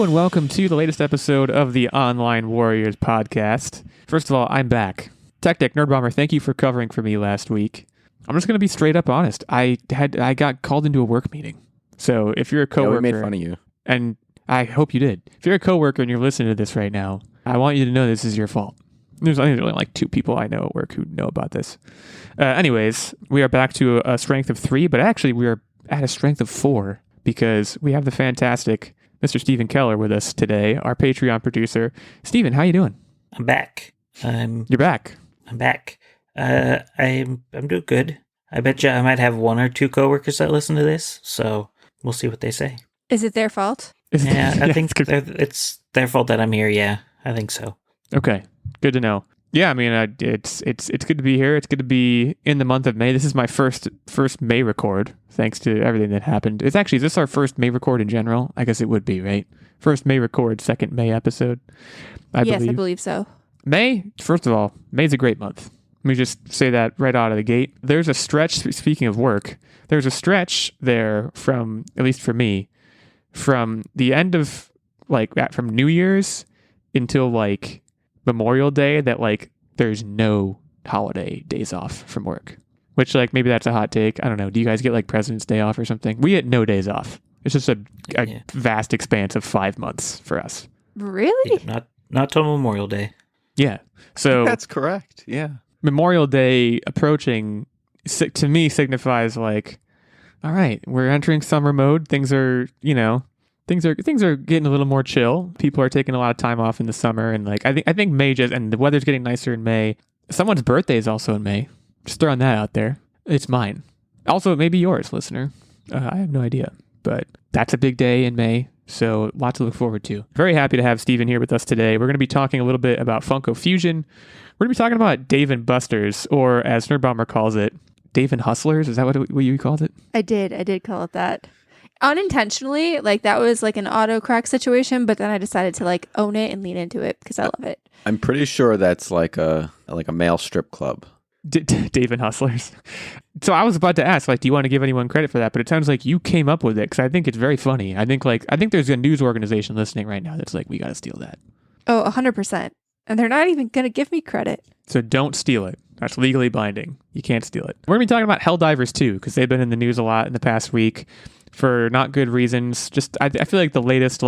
and welcome to the latest episode of the Online Warriors podcast. First of all, I'm back. Techtic, Nerdbomber, thank you for covering for me last week. I'm just going to be straight up honest. I got called into a work meeting. So if you're a coworker... Yeah, we made fun of you. And I hope you did. If you're a coworker and you're listening to this right now, I want you to know this is your fault. I think there's only like 2 people I know at work who know about this. Anyways, we are back to a strength of 3, but actually we are at a strength of 4 because we have the fantastic Mr. Stephen Keller with us today, our Patreon producer. Stephen, how you doing? I'm back. You're back. I'm back. I'm doing good. I bet you I might have 1 or 2 coworkers that listen to this, so we'll see what they say. Is it their fault? Yeah, I think it's their fault that I'm here. Yeah, I think so. Okay, good to know. Yeah, I mean, it's good to be here. It's good to be in the month of May. This is my first May record, thanks to everything that happened. Is this our first May record in general? I guess it would be, right? First May record, second May episode. I believe so. May, first of all, May's a great month. Let me just say that right out of the gate. There's a stretch, speaking of work, there's a stretch there from, at least for me, from the end of, from New Year's until, Memorial Day that there's no holiday days off from work, which maybe that's a hot take. I don't know. Do you guys get President's Day off or something? We get no days off. It's just a vast expanse of 5 months for us. Really? Yeah, not till Memorial Day. Yeah. So that's correct. Yeah. Memorial Day approaching to me signifies all right, we're entering summer mode. Things are getting a little more chill. People are taking a lot of time off in the summer, and I think May and the weather's getting nicer in May. Someone's birthday is also in May. Just throwing that out there. It's mine. Also, it may be yours, listener. I have no idea, but that's a big day in May, so lots to look forward to. Very happy to have Stephen here with us today. We're going to be talking a little bit about Funko Fusion. We're going to be talking about Dave and Buster's, or as Nerdbomber calls it, Dave and Hustlers. Is that what you called it? I did call it that. Unintentionally, that was an auto crack situation, but then I decided to own it and lean into it because I love it. I'm pretty sure that's like a male strip club. Dave and Hustlers. So I was about to ask, do you want to give anyone credit for that? But it sounds like you came up with it because I think it's very funny. I think there's a news organization listening right now that's we got to steal that. Oh, 100%. And they're not even going to give me credit. So don't steal it. That's legally binding. You can't steal it. We're going to be talking about Helldivers too, because they've been in the news a lot in the past week for not good reasons. Just I feel like the latest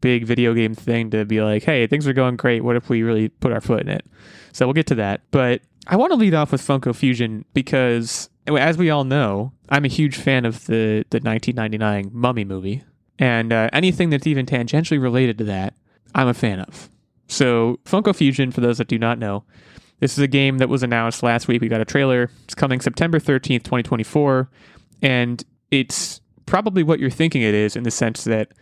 big video game thing to be hey, things are going great. What if we really put our foot in it? So we'll get to that. But I want to lead off with Funko Fusion because, as we all know, I'm a huge fan of the 1999 Mummy movie. And anything that's even tangentially related to that, I'm a fan of. So Funko Fusion, for those that do not know, this is a game that was announced last week. We got a trailer. It's coming September 13th, 2024. And it's probably what you're thinking it is, in the sense that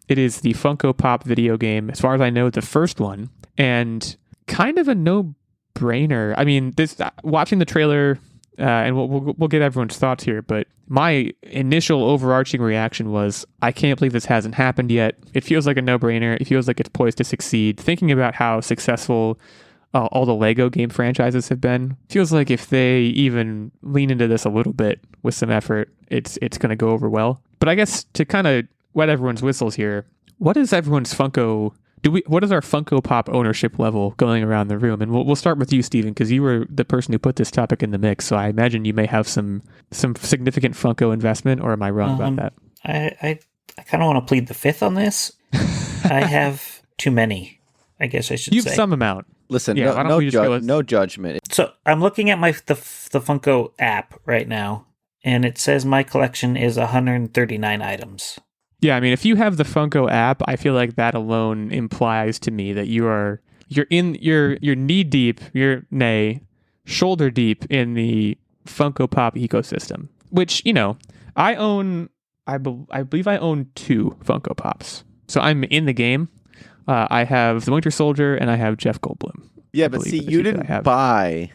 it is the Funko Pop video game, as far as I know, the first one, and kind of a no-brainer. I mean, watching the trailer, and we'll get everyone's thoughts here, but my initial overarching reaction was, I can't believe this hasn't happened yet. It feels like a no-brainer. It feels like it's poised to succeed. Thinking about how successful all the Lego game franchises have been, feels like if they even lean into this a little bit with some effort, it's going to go over well. But I guess to kind of wet everyone's whistles here, what is everyone's Funko? What is our Funko Pop ownership level going around the room? And we'll start with you, Stephen, because you were the person who put this topic in the mix. So I imagine you may have some significant Funko investment, or am I wrong about that? I kind of want to plead the fifth on this. I have too many, I guess I should say. You have some amount. Listen, yeah, no judgment. So I'm looking at the Funko app right now, and it says my collection is 139 items. Yeah, I mean, if you have the Funko app, I feel like that alone implies to me that you're knee deep, shoulder deep in the Funko Pop ecosystem. Which, I believe I own 2 Funko Pops, so I'm in the game. I have the Winter Soldier and I have Jeff Goldblum. Yeah, but see, you didn't buy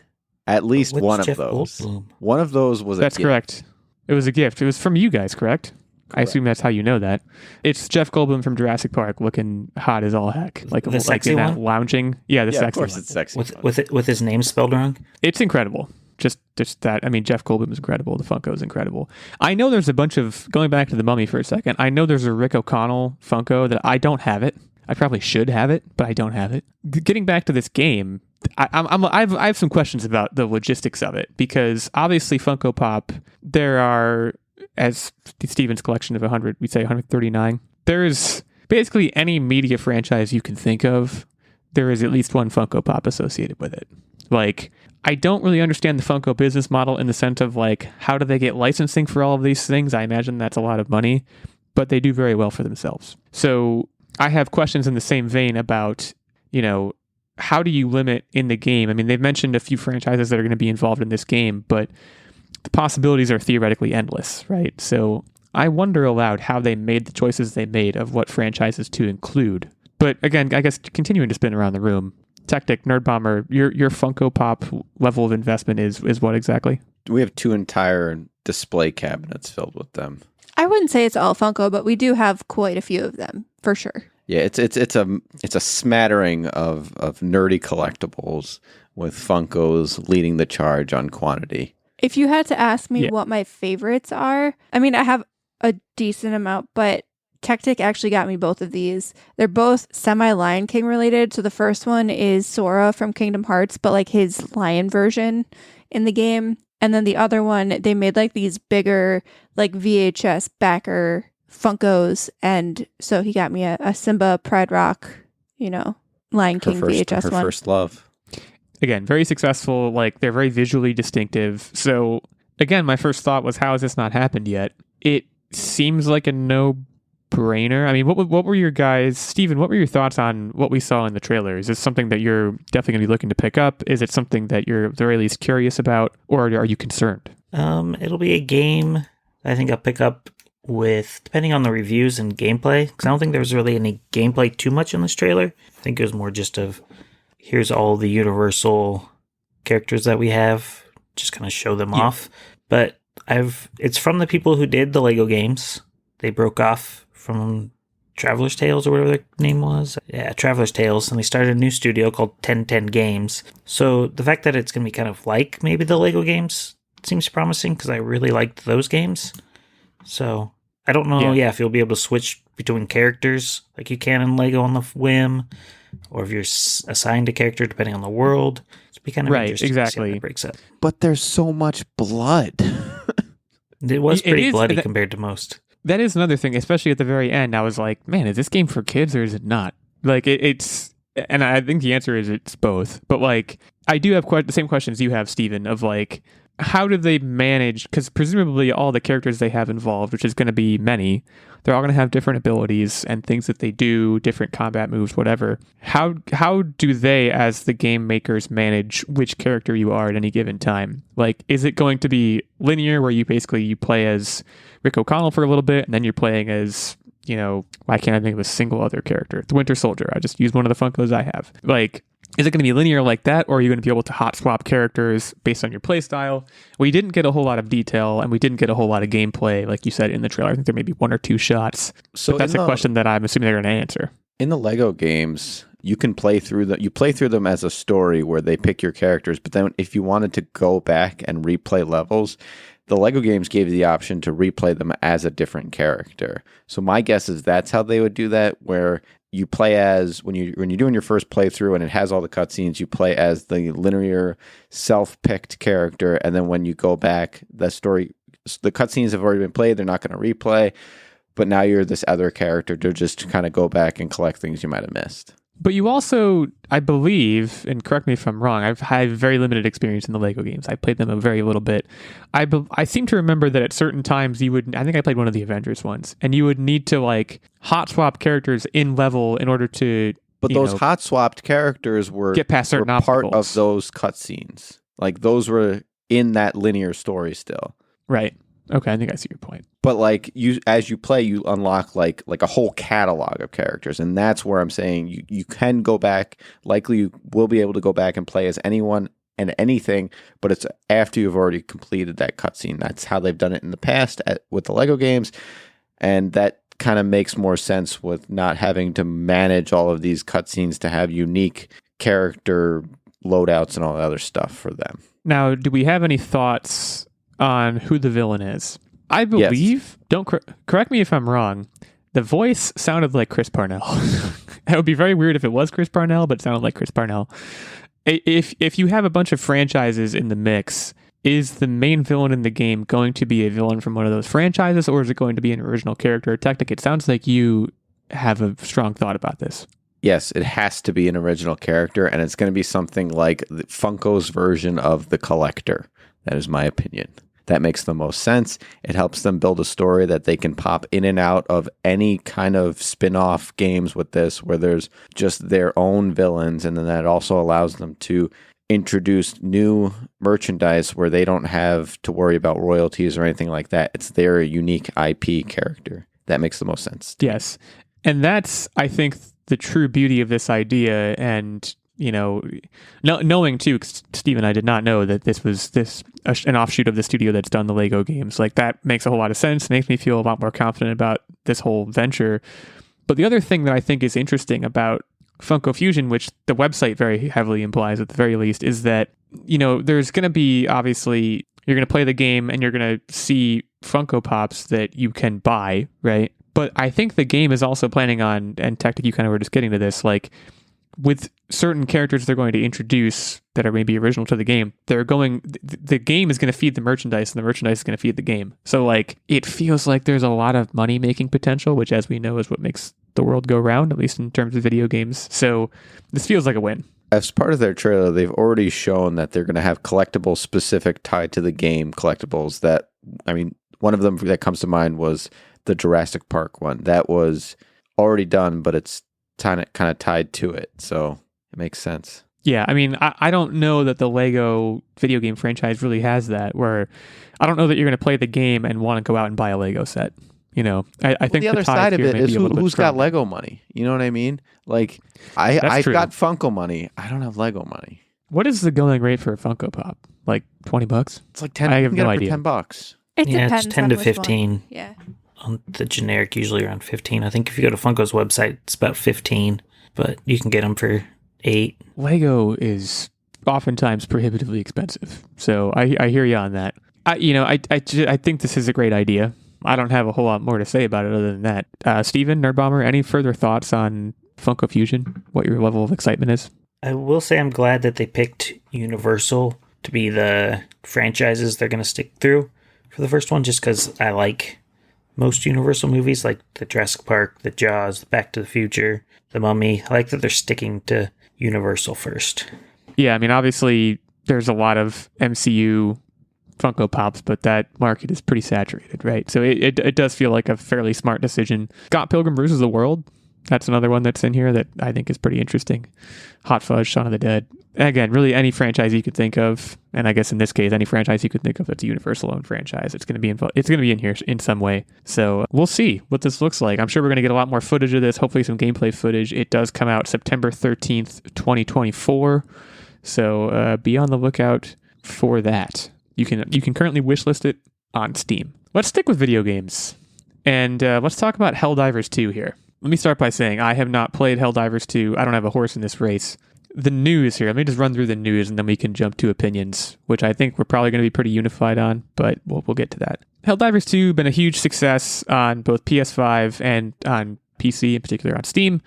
at least one of those. Goldblum? One of those was a gift. That's correct. It was a gift. It was from you guys, correct? I assume that's how you know that. It's Jeff Goldblum from Jurassic Park, looking hot as all heck, the sexy one, lounging. Yeah, the sexy one. Of course, it's sexy. With his name spelled wrong. It's incredible. Just that. I mean, Jeff Goldblum is incredible. The Funko is incredible. I know there's a bunch of, going back to the Mummy for a second, I know there's a Rick O'Connell Funko that I don't have it. I probably should have it, but I don't have it. Getting back to this game, I have some questions about the logistics of it, because obviously Funko Pop, there are, as Steven's collection of 100, we'd say 139. There's basically any media franchise you can think of, there is at least one Funko Pop associated with it. Like, I don't really understand the Funko business model in the sense of like, how do they get licensing for all of these things? I imagine that's a lot of money, but they do very well for themselves. So I have questions in the same vein about, how do you limit in the game? I mean, they've mentioned a few franchises that are going to be involved in this game, but the possibilities are theoretically endless, right? So I wonder aloud how they made the choices they made of what franchises to include. But again, I guess continuing to spin around the room, Techtic, Nerdbomber, your Funko Pop level of investment is what exactly? We have 2 entire display cabinets filled with them. I wouldn't say it's all Funko, but we do have quite a few of them, for sure. Yeah, it's a smattering of nerdy collectibles with Funkos leading the charge on quantity. If you had to ask me what my favorites are, I mean, I have a decent amount, but Techtic actually got me both of these. They're both semi-Lion King related. So the first one is Sora from Kingdom Hearts, but like his lion version in the game. And then the other one, they made like these bigger, like VHS backer Funkos. And so he got me a Simba Pride Rock, Lion King VHS one. Her first love. Again, very successful. Like, they're very visually distinctive. So again, my first thought was, how has this not happened yet? It seems like a no-brainer. I mean, what were your guys, Steven, what were your thoughts on what we saw in the trailer? Is this something that you're definitely going to be looking to pick up? Is it something that you're at the very least curious about, or are you concerned? It'll be a game I think I'll pick up with, depending on the reviews and gameplay, because I don't think there was really any gameplay too much in this trailer. I think it was more just of, here's all the Universal characters that we have, just kind of show them off. But it's from the people who did the Lego games. They broke off from Traveler's Tales or whatever their name was. Yeah, Traveler's Tales, and they started a new studio called 1010 Games. So the fact that it's going to be kind of like maybe the Lego games seems promising, because I really liked those games. So I don't know, if you'll be able to switch between characters like you can in Lego on the whim, or if you're assigned a character depending on the world. It'd be kind of interesting to see how that breaks up. But there's so much blood. It was pretty bloody compared to most. That is another thing, especially at the very end. I was like, man, is this game for kids or is it not? Like, it's, and I think the answer is it's both. But like, I do have quite the same questions you have, Steven, of like, how do they manage, because presumably all the characters they have involved, which is going to be many, they're all going to have different abilities and things that they do, different combat moves, whatever. How do they, as the game makers, manage which character you are at any given time? Like, is it going to be linear, where you play as Rick O'Connell for a little bit, and then you're playing as, why can't I think of a single other character? The Winter Soldier. I just used one of the Funkos I have. Like, is it going to be linear like that, or are you going to be able to hot swap characters based on your playstyle? We didn't get a whole lot of detail, and we didn't get a whole lot of gameplay, like you said in the trailer. I think there may be 1 or 2 shots. So but that's a question that I'm assuming they're going to answer. In the Lego games, you can play through them as a story where they pick your characters, but then if you wanted to go back and replay levels, the Lego games gave you the option to replay them as a different character. So my guess is that's how they would do that, where you play as, when you're doing your first playthrough and it has all the cutscenes, you play as the linear self-picked character, and then when you go back, the cutscenes have already been played, they're not going to replay, but now you're this other character to just kind of go back and collect things you might have missed. But you also, I believe, and correct me if I'm wrong, I've had very limited experience in the Lego games. I played them a very little bit. I seem to remember that at certain times I think I played one of the Avengers ones, and you would need to like hot swap characters in level in order to. But those hot swapped characters were get past certain part of those cutscenes. Like, those were in that linear story still. Right. Okay, I think I see your point. But like, as you play, you unlock like a whole catalog of characters, and that's where I'm saying you can go back. Likely, you will be able to go back and play as anyone and anything, but it's after you've already completed that cutscene. That's how they've done it in the past with the Lego games, and that kind of makes more sense with not having to manage all of these cutscenes to have unique character loadouts and all the other stuff for them. Now, do we have any thoughts on who the villain is? I believe, don't correct me if I'm wrong, The voice sounded like Chris Parnell. It would be very weird if it was Chris Parnell, but it sounded like Chris Parnell. If you have a bunch of franchises in the mix, is the main villain in the game going to be a villain from one of those franchises, or is it going to be an original character or Techtic? It sounds like you have a strong thought about this. Yes, it has to be an original character, and it's going to be something like Funko's version of the Collector. That is my opinion. That makes the most sense. It helps them build a story that they can pop in and out of any kind of spin-off games with this, where there's just their own villains, and then that also allows them to introduce new merchandise where they don't have to worry about royalties or anything like that. It's their unique IP character. That makes the most sense. Yes. And that's, I think, the true beauty of this idea. And, knowing too, 'cause Steve and I did not know that this was an offshoot of the studio that's done the Lego games. Like, that makes a whole lot of sense. Makes me feel a lot more confident about this whole venture. But the other thing that I think is interesting about Funko Fusion, which the website very heavily implies at the very least, is that, there's going to be, obviously, you're going to play the game and you're going to see Funko Pops that you can buy, right? But I think the game is also planning on, and Techtic, you kind of were just getting to this, like, with certain characters they're going to introduce that are maybe original to the game, the game is going to feed the merchandise, and the merchandise is going to feed the game. So, like, it feels like there's a lot of money-making potential, which, as we know, is what makes the world go round, at least in terms of video games. So this feels like a win. As part of their trailer, they've already shown that they're going to have collectibles specific tied to the game collectibles that, one of them that comes to mind was the Jurassic Park one. That was already done, but it's kind of tied to it. So it makes sense. Yeah, I don't know that the Lego video game franchise really has that, where I don't know that you're going to play the game and want to go out and buy a Lego set. I think the other side of it is who's got Lego money. You know what I mean? Like, I've got Funko money. I don't have Lego money. What is the going rate for a Funko Pop? Like $20? It's like 10. I have no idea. For $10. It depends. It's 10 to 15. One. Yeah. On the generic, usually around 15. I think if you go to Funko's website, it's about 15, but you can get them for 8. Lego is oftentimes prohibitively expensive, so I hear you on that. I think this is a great idea. I don't have a whole lot more to say about it other than that. Steven, Nerdbomber, any further thoughts on Funko Fusion? What your level of excitement is? I will say I'm glad that they picked Universal to be the franchises they're going to stick through for the first one, just because I like most Universal movies, like the Jurassic Park, the Jaws, the Back to the Future, the Mummy. I like that they're sticking to Universal first. Yeah, obviously there's a lot of MCU Funko Pops, but that market is pretty saturated, right? So it does feel like a fairly smart decision. Scott Pilgrim vs. the World, that's another one that's in here that I think is pretty interesting. Hot Fudge, Shaun of the Dead. And again, really any franchise you could think of, and I guess in this case, any franchise you could think of that's a Universal-owned franchise, it's going to be in here in some way. So we'll see what this looks like. I'm sure we're going to get a lot more footage of this, hopefully some gameplay footage. It does come out September 13th, 2024. So be on the lookout for that. You can currently wishlist it on Steam. Let's stick with video games, and let's talk about Helldivers 2 here. Let me start by saying I have not played Helldivers 2. I don't have a horse in this race. The news here, let me just run through the news, and then we can jump to opinions, which I think we're probably going to be pretty unified on, but we'll get to that. Helldivers 2 been a huge success on both PS5 and on PC, in particular on Steam.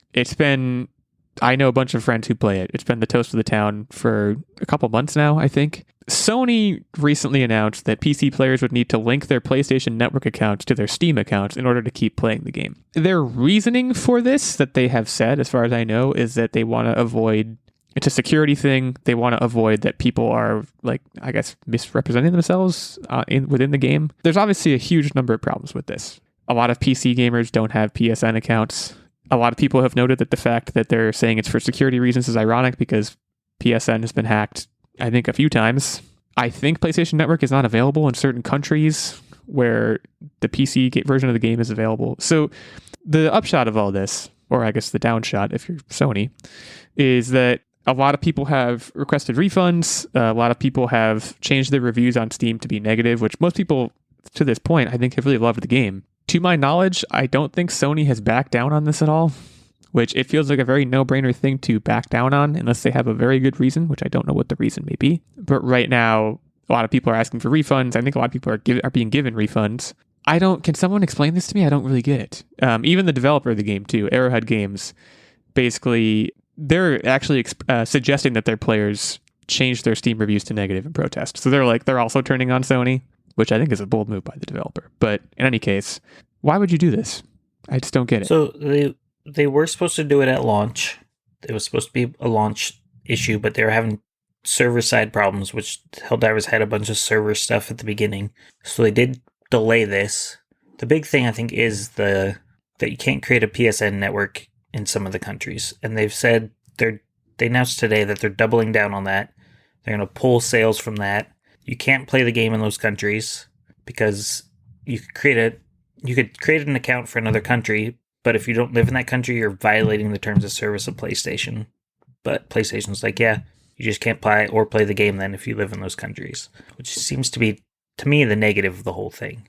I know a bunch of friends who play it. It's been the toast of the town for a couple months now, I think. Sony recently announced that PC players would need to link their PlayStation Network accounts to their Steam accounts in order to keep playing the game. Their reasoning for this, that they have said, as far as I know, is that they want to avoid... It's a security thing. They want to avoid that people are, misrepresenting themselves within the game. There's obviously a huge number of problems with this. A lot of PC gamers don't have PSN accounts. A lot of people have noted that the fact that they're saying it's for security reasons is ironic because PSN has been hacked, I think, a few times. I think PlayStation Network is not available in certain countries where the PC version of the game is available. So the upshot of all this, or I guess the downshot if you're Sony, is that a lot of people have requested refunds. A lot of people have changed their reviews on Steam to be negative, which most people to this point, I think, have really loved the game. To my knowledge, I don't think Sony has backed down on this at all, which it feels like a very no-brainer thing to back down on unless they have a very good reason, which I don't know what the reason may be. But right now, a lot of people are asking for refunds. I think a lot of people are being given refunds. Can someone explain this to me? I don't really get it. Even the developer of the game too, Arrowhead Games, basically they're actually suggesting that their players change their Steam reviews to negative in protest. So they're also turning on Sony, which I think is a bold move by the developer. But in any case, why would you do this? I just don't get it. So they were supposed to do it at launch. It was supposed to be a launch issue, but they were having server-side problems, which Helldivers had a bunch of server stuff at the beginning. So they did delay this. The big thing, I think, is that you can't create a PSN network in some of the countries. And they've said they announced today that they're doubling down on that. They're going to pull sales from that. You can't play the game in those countries because you could create an account for another country, but if you don't live in that country, you're violating the terms of service of PlayStation. But PlayStation's like, yeah, you just can't play the game then if you live in those countries, which seems to be, to me, the negative of the whole thing.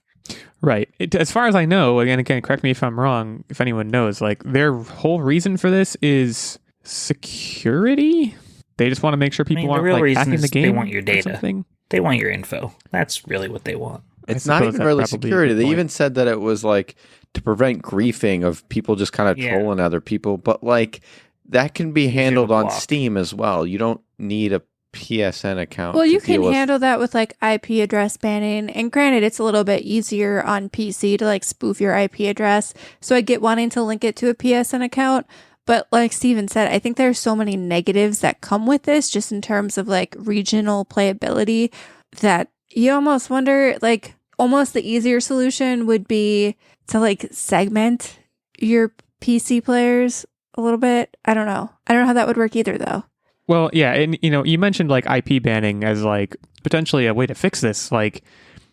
Right. As far as I know, again, correct me if I'm wrong, if anyone knows, like their whole reason for this is security. They just want to make sure people aren't like hacking the game. They want your data. They want your info. That's really what they want. It's not even really security. They even said that it was like to prevent griefing of people just kind of trolling other people. But like that can be handled on Steam as well. You don't need a PSN account. Well, you can handle that with like IP address banning. And granted, it's a little bit easier on PC to like spoof your IP address. So I get wanting to link it to a PSN account. But like Steven said, I think there's so many negatives that come with this just in terms of like regional playability that you almost wonder, like almost the easier solution would be to like segment your PC players a little bit. I don't know how that would work either though. Well, yeah, and you mentioned like IP banning as like potentially a way to fix this. Like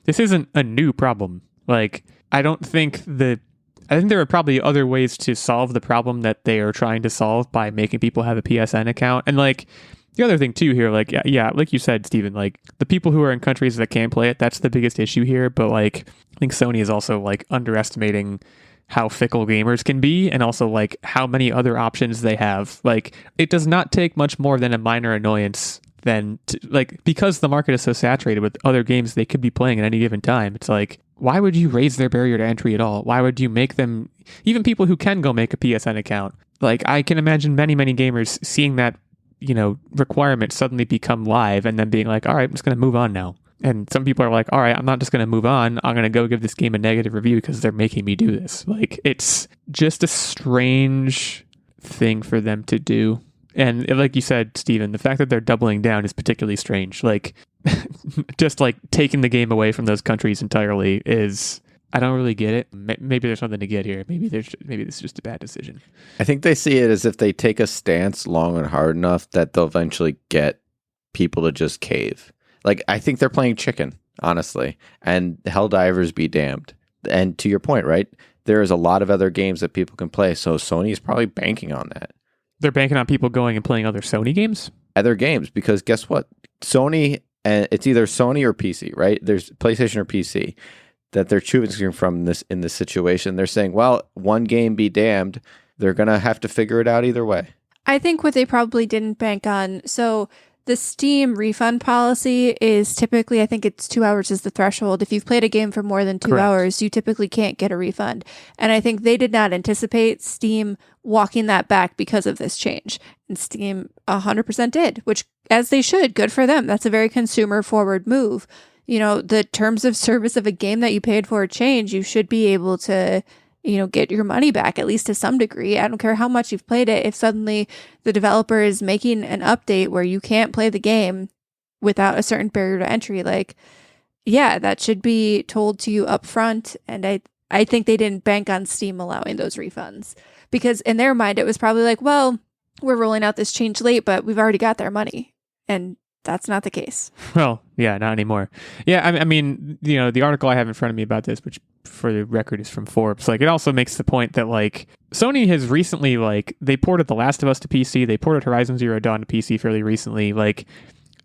this isn't a new problem. Like I think there are probably other ways to solve the problem that they are trying to solve by making people have a PSN account. And like the other thing too here, like, yeah, like you said, Steven, like the people who are in countries that can't play it, that's the biggest issue here. But like, I think Sony is also like underestimating how fickle gamers can be and also like how many other options they have. Like it does not take much more than a minor annoyance because the market is so saturated with other games they could be playing at any given time. It's like, why would you raise their barrier to entry at all? Why would you make them, even people who can go make a PSN account? Like I can imagine many, many gamers seeing that, requirement suddenly become live and then being like, all right, I'm just going to move on now. And some people are like, all right, I'm not just going to move on. I'm going to go give this game a negative review because they're making me do this. Like it's just a strange thing for them to do. And like you said, Steven, the fact that they're doubling down is particularly strange. Like just like taking the game away from those countries entirely is, I don't really get it. Maybe there's something to get here. Maybe this is just a bad decision. I think they see it as if they take a stance long and hard enough that they'll eventually get people to just cave. Like I think they're playing chicken, honestly, and Helldivers be damned. And to your point, right? There is a lot of other games that people can play. So Sony is probably banking on that. They're banking on people going and playing other Sony games? Other games, because guess what? Sony, it's either Sony or PC, right? There's PlayStation or PC that they're choosing from in this situation. They're saying, well, one game be damned. They're going to have to figure it out either way. I think what they probably didn't bank on, so the Steam refund policy is typically, I think it's 2 hours is the threshold. If you've played a game for more than 2 hours, you typically can't get a refund. And I think they did not anticipate Steam walking that back because of this change. And Steam 100% did, which as they should, good for them. That's a very consumer forward move. The terms of service of a game that you paid for change, you should be able to get your money back, at least to some degree. I don't care how much you've played it. If suddenly the developer is making an update where you can't play the game without a certain barrier to entry, like, yeah, that should be told to you up front. And I think they didn't bank on Steam allowing those refunds because in their mind, it was probably like, well, we're rolling out this change late, but we've already got their money. And that's not the case. Well, yeah, not anymore. Yeah, I mean, the article I have in front of me about this, which for the record is from Forbes, like it also makes the point that like Sony has recently, like they ported The Last of Us to PC, they ported Horizon Zero Dawn to PC fairly recently. Like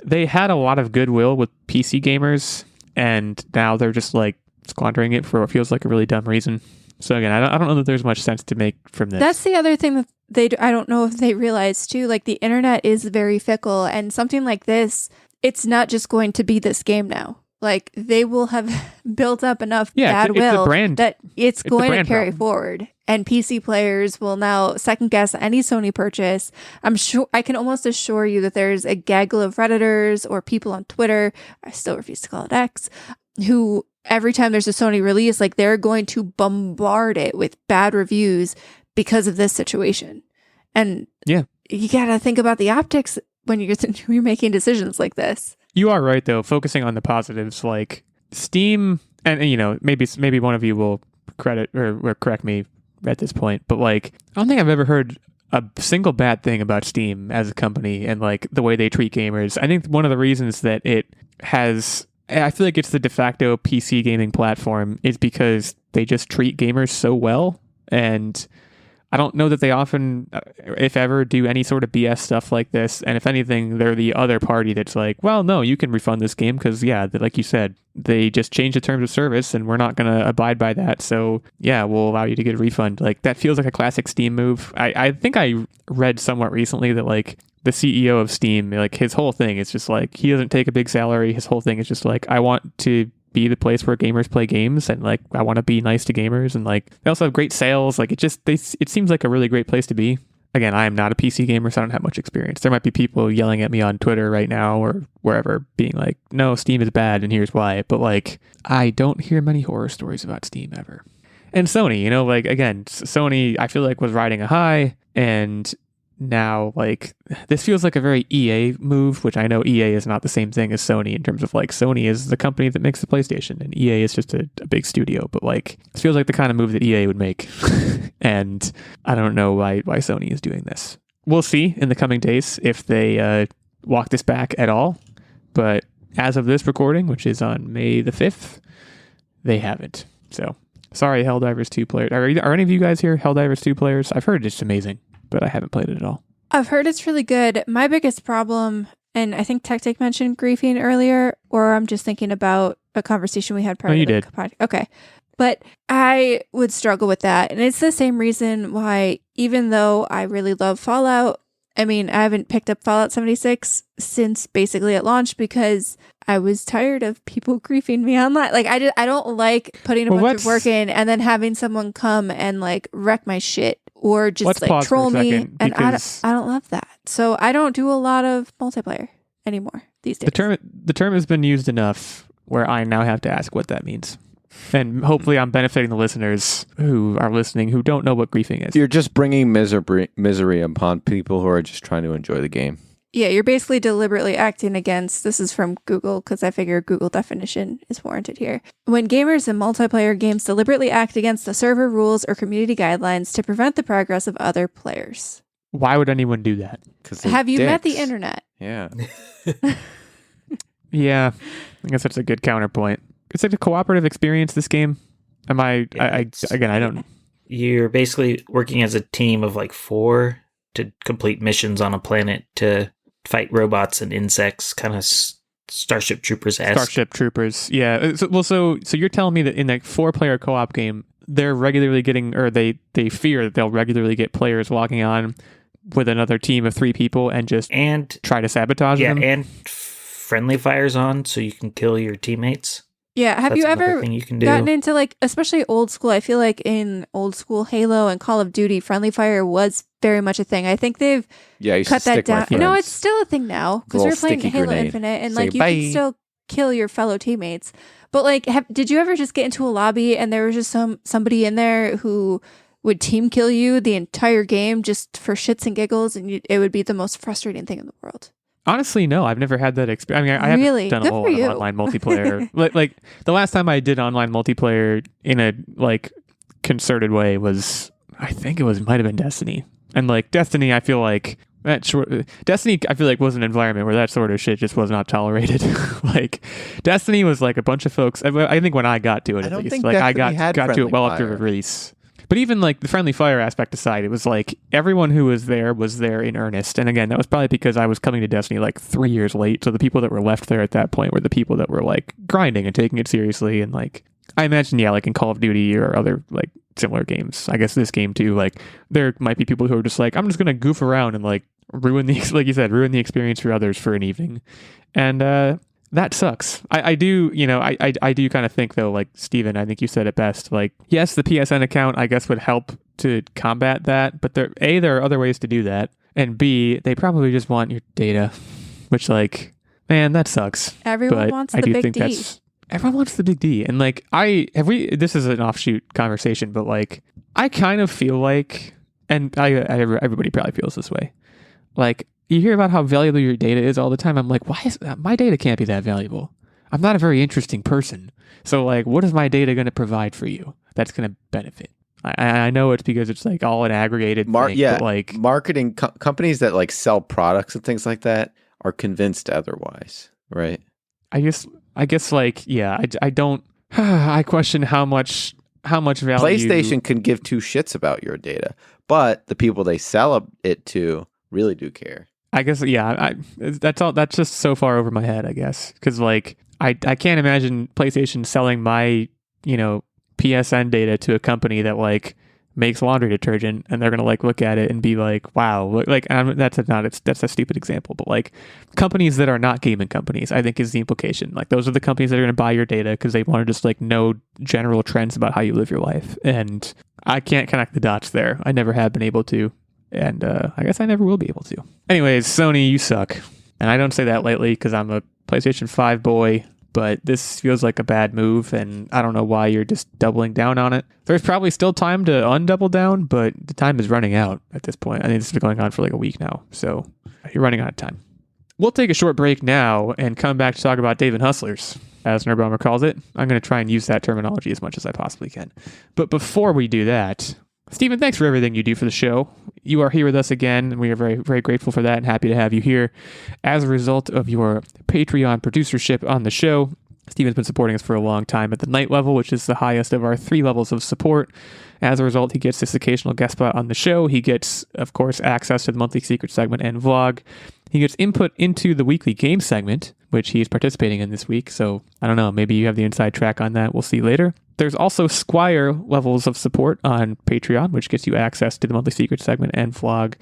they had a lot of goodwill with PC gamers, and now they're just like squandering it for what feels like a really dumb reason. So again, I don't know that there's much sense to make from this. That's the other thing that I don't know if they realize too, like the internet is very fickle, and something like this, it's not just going to be this game now. Like they will have built up enough it's badwill a brand. that it's a going to brand carry problem. forward. And PC players will now second guess any Sony purchase. I'm sure I can almost assure you that there's a gaggle of Redditors or people on Twitter, I still refuse to call it X, who every time there's a Sony release, like they're going to bombard it with bad reviews because of this situation. And Yeah. you got to think about the optics when you're making decisions like this. You are right, though. Focusing on the positives, like Steam, and maybe one of you will credit or correct me at this point, but like I don't think I've ever heard a single bad thing about Steam as a company and like the way they treat gamers. I think one of the reasons that I feel like it's the de facto PC gaming platform is because they just treat gamers so well, and I don't know that they often, if ever, do any sort of BS stuff like this. And if anything, they're the other party that's like, well, no, you can refund this game because, like you said, they just changed the terms of service and we're not going to abide by that. So, yeah, we'll allow you to get a refund. Like, that feels like a classic Steam move. I think I read somewhat recently that, like, the CEO of Steam, like, his whole thing is just like, he doesn't take a big salary. His whole thing is just like, I want to be the place where gamers play games, and like I want to be nice to gamers, and like they also have great sales. Like it seems like a really great place to be. Again, I am not a PC gamer, so I don't have much experience. There might be people yelling at me on Twitter right now or wherever being like, no, Steam is bad and here's why. But like I don't hear many horror stories about Steam ever. And Sony, like again, Sony I feel like was riding a high, and now like this feels like a very EA move, which I know EA is not the same thing as Sony in terms of like Sony is the company that makes the PlayStation and EA is just a big studio, but like it feels like the kind of move that EA would make. And I don't know why Sony is doing this. We'll see in the coming days if they walk this back at all, but as of this recording, which is on May the 5th, they haven't. So sorry, Helldivers 2 players. Are any of you guys here Helldivers 2 players? I've heard it's amazing, but I haven't played it at all. I've heard it's really good. My biggest problem, and I think Techtic mentioned griefing earlier, or I'm just thinking about a conversation we had prior to the podcast. Okay. But I would struggle with that. And it's the same reason why, even though I really love Fallout, I mean, I haven't picked up Fallout 76 since basically it launched because I was tired of people griefing me online. Like, I don't like putting a bunch of work in and then having someone come and like wreck my shit or just like troll me. And I don't love that. So I don't do a lot of multiplayer anymore these days. The term has been used enough where I now have to ask what that means. And hopefully I'm benefiting the listeners who are listening who don't know what griefing is. You're just bringing misery upon people who are just trying to enjoy the game. Yeah, you're basically deliberately acting against, this is from Google because I figure Google definition is warranted here. When gamers in multiplayer games deliberately act against the server rules or community guidelines to prevent the progress of other players. Why would anyone do that? Have you met the internet? Yeah. Yeah, I guess that's a good counterpoint. It's like a cooperative experience, this game. I don't... You're basically working as a team of like 4 to complete missions on a planet to fight robots and insects, kind of Starship Troopers-esque. Starship Troopers, yeah. So you're telling me that in a 4-player co-op game, they're regularly getting, or they fear that they'll regularly get players walking on with another team of 3 people and try to sabotage them? Yeah, and friendly fire's on so you can kill your teammates. Yeah, have you ever gotten into like, especially old school, I feel like in old school Halo and Call of Duty, friendly fire was very much a thing. I think they've cut that down. No, it's still a thing now because we're playing Halo Infinite and like you can still kill your fellow teammates. But like, did you ever just get into a lobby and there was just somebody in there who would team kill you the entire game just for shits and giggles, and it would be the most frustrating thing in the world? Honestly, no, I've never had that experience. I mean, I haven't done a whole lot of online multiplayer. like the last time I did online multiplayer in a like concerted way was, I think might have been Destiny. And like Destiny, I feel like Destiny was an environment where that sort of shit just was not tolerated. Like Destiny was like a bunch of folks. I think when I got to it, at least, like I got to it well after release. But even like the friendly fire aspect aside, it was like everyone who was there in earnest. And again, that was probably because I was coming to Destiny like 3 years late. So the people that were left there at that point were the people that were like grinding and taking it seriously. And like, I imagine, yeah, like in Call of Duty or other like similar games, I guess this game too, like there might be people who are just like, I'm just going to goof around and like ruin the experience for others for an evening. And that sucks. I do, I do kind of think though, like Steven, I think you said it best. Like, yes, the PSN account, I guess, would help to combat that, but there are other ways to do that, and B, they probably just want your data, which, like, man, that sucks. Everyone wants the big D. Everyone wants the big D, and like, this is an offshoot conversation, but like, I kind of feel like, and everybody probably feels this way, like, you hear about how valuable your data is all the time. I'm like, why is my data can't be that valuable? I'm not a very interesting person. So like, what is my data going to provide for you that's going to benefit? I know it's because it's like all an aggregated thing, but like marketing companies that like sell products and things like that are convinced otherwise, right? I guess like, yeah, I don't, I question how much value. PlayStation can give two shits about your data, but the people they sell it to really do care. I guess, yeah, that's just so far over my head, I guess. Because, like, I can't imagine PlayStation selling my, PSN data to a company that, like, makes laundry detergent, and they're going to, like, look at it and be like, wow. Like, that's a stupid example. But, like, companies that are not gaming companies, I think, is the implication. Like, those are the companies that are going to buy your data because they want to just, like, know general trends about how you live your life. And I can't connect the dots there. I never have been able to. And I guess I never will be able to. Anyways, Sony, you suck. And I don't say that lightly because I'm a PlayStation 5 boy, but this feels like a bad move, and I don't know why you're just doubling down on it. There's probably still time to undouble down, but the time is running out at this point. I think this has been going on for like a week now, so you're running out of time. We'll take a short break now and come back to talk about Dave & Hustlers, as Nerdbomber calls it. I'm going to try and use that terminology as much as I possibly can. But before we do that, Steven, thanks for everything you do for the show. You are here with us again, and we are very, very grateful for that and happy to have you here. As a result of your Patreon producership on the show, Steven's been supporting us for a long time at the night level, which is the highest of our 3 levels of support. As a result, he gets this occasional guest spot on the show. He gets, of course, access to the monthly secret segment and vlog. He gets input into the weekly game segment, which he's participating in this week. So I don't know, maybe you have the inside track on that. We'll see later. There's also Squire levels of support on Patreon, which gets you access to the monthly secret segment and vlog,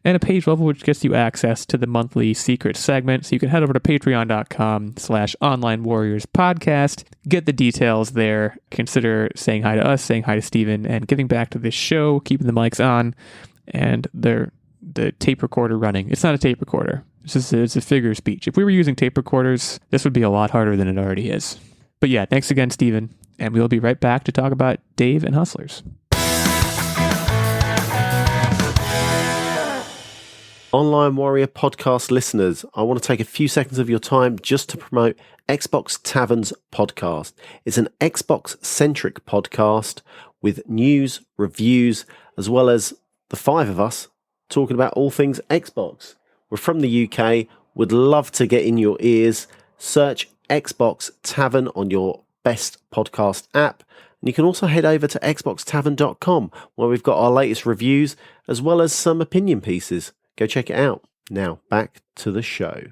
and a page level, which gets you access to the monthly secret segment. So you can head over to patreon.com/onlinewarriorspodcast, get the details there, consider saying hi to us, saying hi to Steven, and giving back to this show, keeping the mics on, and the tape recorder running. It's not a tape recorder. It's a figure of speech. If we were using tape recorders, this would be a lot harder than it already is. But yeah, thanks again, Steven. And we'll be right back to talk about Dave & Hustlers. Online Warrior podcast listeners, I want to take a few seconds of your time just to promote Xbox Tavern's podcast. It's an Xbox-centric podcast with news, reviews, as well as the 5 of us talking about all things Xbox. We're from the UK, would love to get in your ears. Search Xbox Tavern on your best podcast app. And you can also head over to xboxtavern.com where we've got our latest reviews as well as some opinion pieces. Go check it out. Now, back to the show.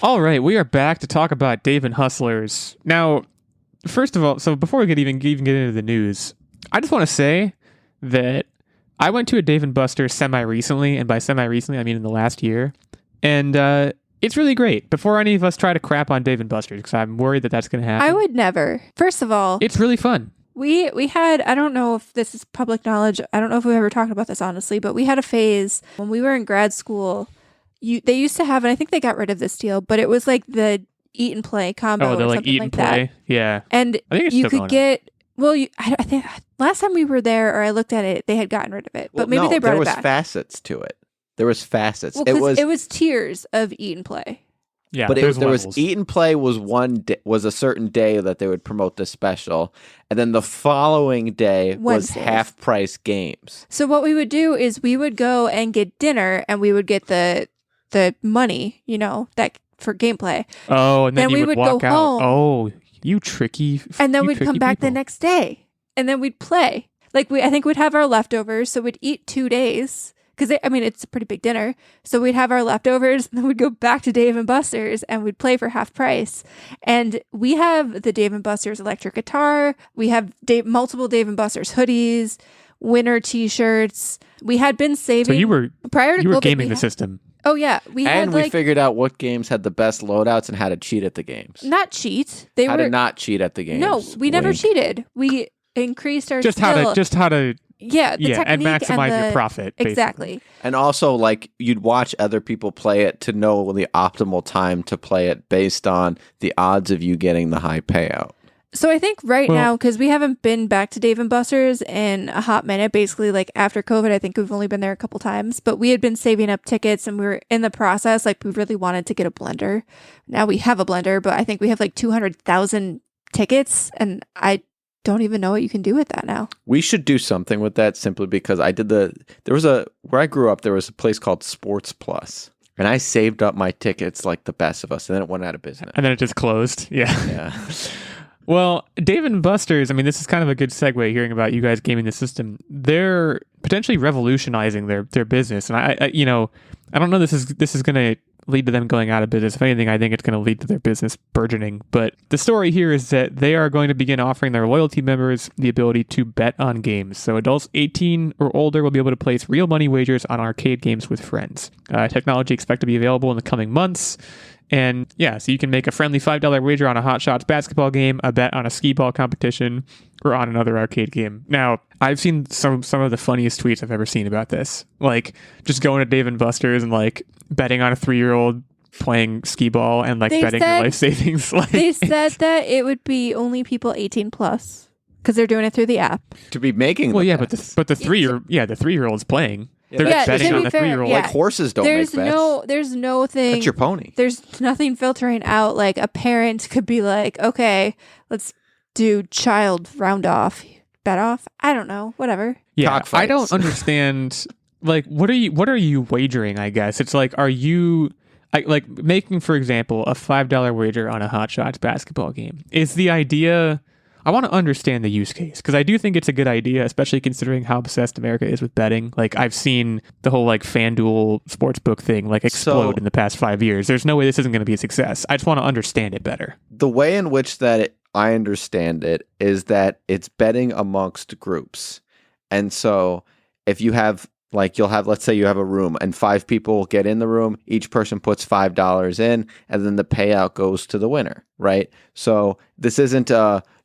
All right, we are back to talk about Dave & Hustlers. Now, first of all, so before we get even get into the news, I just want to say that I went to a Dave & Buster's semi-recently, and by semi-recently, I mean in the last year, and it's really great. Before any of us try to crap on Dave & Buster's, because I'm worried that that's going to happen. I would never. First of all, it's really fun. We had, I don't know if this is public knowledge, I don't know if we've ever talked about this honestly, but we had a phase when we were in grad school. They used to have, and I think they got rid of this deal, but it was like the eat and play combo. Oh, they're or like something eat like and play? that. Yeah. And I think it's you still could going on. get, well, I think last time we were there or I looked at it, they had gotten rid of it, but maybe they brought it back. There was facets to it. There was facets. Well, it was tiers of eat and play. Yeah, but there levels. was eat and play was was a certain day that they would promote this special, and then the following day was Wednesdays. half price games. So what we would do is we would go and get dinner, and we would get the money, that for gameplay. Oh, and then we you would walk go out. home. Oh, you tricky. And then you we'd come tricky back the people. next day, and then we'd play. Like I think we'd have our leftovers, so we'd eat 2 days. Because, it's a pretty big dinner. So we'd have our leftovers, and then we'd go back to Dave & Buster's, and we'd play for half price. And we have the Dave & Buster's electric guitar. We have multiple Dave & Buster's hoodies, winter T-shirts. We had been saving... So you were prior to COVID, gaming the system. Oh yeah, we And had we like figured out what games had the best loadouts and how to cheat at the games. not cheat. They How were to not cheat at the games. no, we never Wink. cheated. We increased our Just skill. how to yeah, the yeah, and technique maximize the, your profit. basically. Exactly. And also, like, you'd watch other people play it to know the optimal time to play it based on the odds of you getting the high payout. So I think right now, because we haven't been back to Dave & Buster's in a hot minute, basically like after COVID, I think we've only been there a couple times, but we had been saving up tickets and we were in the process, like we really wanted to get a blender. Now we have a blender, but I think we have like 200,000 tickets and I don't even know what you can do with that now. We should do something with that simply because where I grew up, there was a place called Sports Plus. And I saved up my tickets like the best of us, and then it went out of business. And then it just closed. Yeah. Yeah. Well, Dave & Buster's, I mean, this is kind of a good segue hearing about you guys gaming the system. They're potentially revolutionizing their business. And I don't know this is going to lead to them going out of business. If anything, I think it's going to lead to their business burgeoning. But the story here is that they are going to begin offering their loyalty members the ability to bet on games. So adults 18 or older will be able to place real money wagers on arcade games with friends. Technology expected to be available in the coming months. And yeah, so you can make a friendly $5 wager on a Hot Shots basketball game, a bet on a skee ball competition, or on another arcade game. Now, I've seen some of the funniest tweets I've ever seen about this. Like, just going to Dave & Buster's and, like, betting on a 3-year-old playing skee ball and, like, betting your life savings. Like, they said that it would be only people 18 plus because they're doing it through the app. To be making well, yeah, but the 3-year-old's playing. They're that's betting to on be the fair, 3-year-old. yeah. like horses don't There's make bets. there's no thing. That's your pony. There's nothing filtering out. Like a parent could be like, okay, let's do child round off, bet off. I don't know, whatever. Yeah, Cockfights. I don't understand. Like, what are you wagering? I guess it's like, are you like making, for example, a $5 wager on a Hot Shots basketball game? Is the idea? I want to understand the use case because I do think it's a good idea, especially considering how obsessed America is with betting. Like, I've seen the whole like FanDuel sportsbook thing like explode in the past 5 years. There's no way this isn't going to be a success. I just want to understand it better. The way in which I understand it is that it's betting amongst groups. And so if you have let's say you have a room and 5 people get in the room, each person puts $5 in, and then the payout goes to the winner, right? So this isn't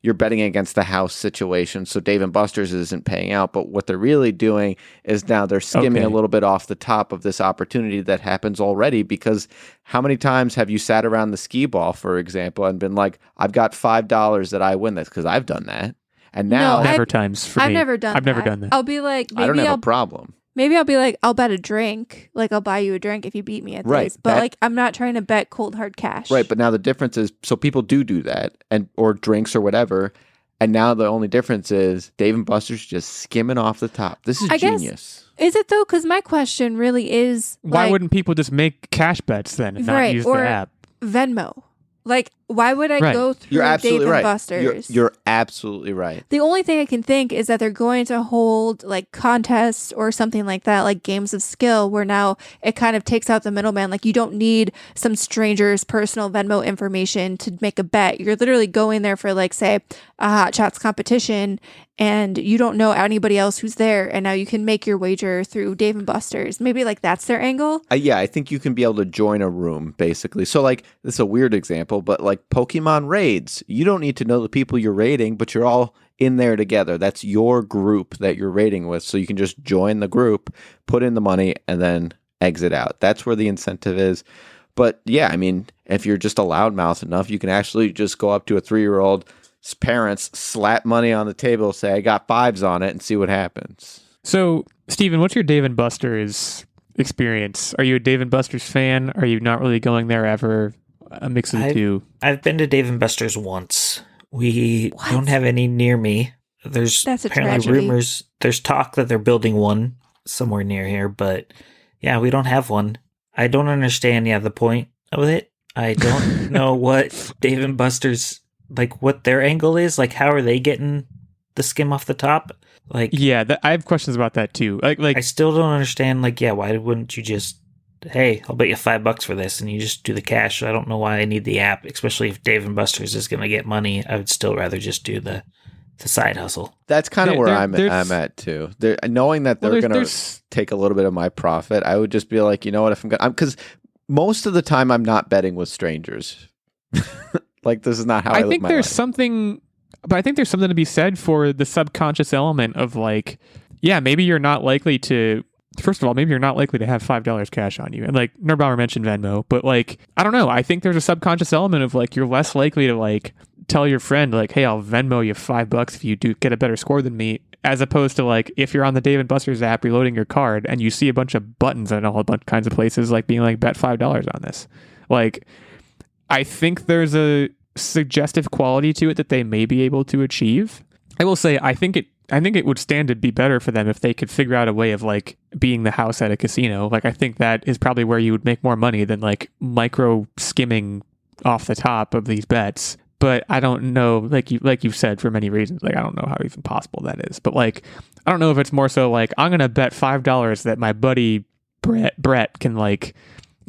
you're betting against the house situation. So Dave & Buster's isn't paying out, but what they're really doing is now they're skimming a little bit off the top of this opportunity that happens already, because how many times have you sat around the skee ball, for example, and been like, I've got $5 that I win this, because I've done that. And now No, Never times for I've me. never done. I've never done that. I'll be like, I don't maybe have a problem. Maybe I'll be like, I'll bet a drink. Like, I'll buy you a drink if you beat me at Right, this. But that- like, I'm not trying to bet cold hard cash. Right, but now the difference is, so people do that, or drinks or whatever, and now the only difference is Dave & Buster's just skimming off the top. This is I guess- genius. Is it though? Because my question really is, Why like, wouldn't people just make cash bets then and not Right, use or- the app? Venmo? Like, why would I Right. go through You're absolutely Dave right. & Buster's? You're absolutely right. The only thing I can think is that they're going to hold like contests or something like that, like games of skill, where now it kind of takes out the middleman. Like, you don't need some stranger's personal Venmo information to make a bet. You're literally going there for, like, say, a Hot Shots competition, and you don't know anybody else who's there, and now you can make your wager through Dave & Buster's. Maybe like that's their angle. Yeah, I think you can be able to join a room, basically. So, like, this is a weird example, but like Pokemon raids, you don't need to know the people you're raiding, but you're all in there together. That's your group that you're raiding with. So you can just join the group, put in the money, and then exit out. That's where the incentive is. But yeah, I mean, if you're just a loudmouth enough, you can actually just go up to a 3-year-old's parents, slap money on the table, say, I got 5s on it, and see what happens. So, Steven, what's your Dave & Buster's experience? Are you a Dave & Buster's fan? Are you not really going there ever? A mix of the two. I've been to Dave & Buster's once. We don't have any near me. There's That's a apparently tragedy. rumors. There's talk that they're building one somewhere near here, but yeah, we don't have one. I don't understand, the point of it. I don't know what Dave & Buster's, like, what their angle is. Like, how are they getting the skim off the top? Like, Yeah, I have questions about that too. Like I still don't understand. Like, why wouldn't you just, hey, I'll bet you $5 for this, and you just do the cash? I don't know why I need the app, especially if Dave & Buster's is going to get money. I would still rather just do the It's a side hustle. That's kind of where I'm there's- at too. Knowing that they're going to take a little bit of my profit, I would just be like, you know what, if I'm going, because most of the time I'm not betting with strangers. Like, this is not how I live think my there's life. something, but I think there's something to be said for the subconscious element of like, yeah, maybe you're not likely to. First of all, maybe you're not likely to have $5 cash on you. And like Nerdbomber mentioned Venmo, but like, I don't know. I think there's a subconscious element of like, you're less likely to like tell your friend like, hey, I'll Venmo you $5 if you do get a better score than me, as opposed to like, if you're on the Dave & Buster's app, you're loading your card and you see a bunch of buttons in a whole bunch of kinds of places, like being like, bet $5 on this. Like, I think there's a suggestive quality to it that they may be able to achieve. I will say, I think it would stand to be better for them if they could figure out a way of like being the house at a casino. Like, I think that is probably where you would make more money than like micro skimming off the top of these bets. But I don't know, like you've said, for many reasons, like I don't know how even possible that is. But like, I don't know if it's more so like, I'm going to bet $5 that my buddy Brett can like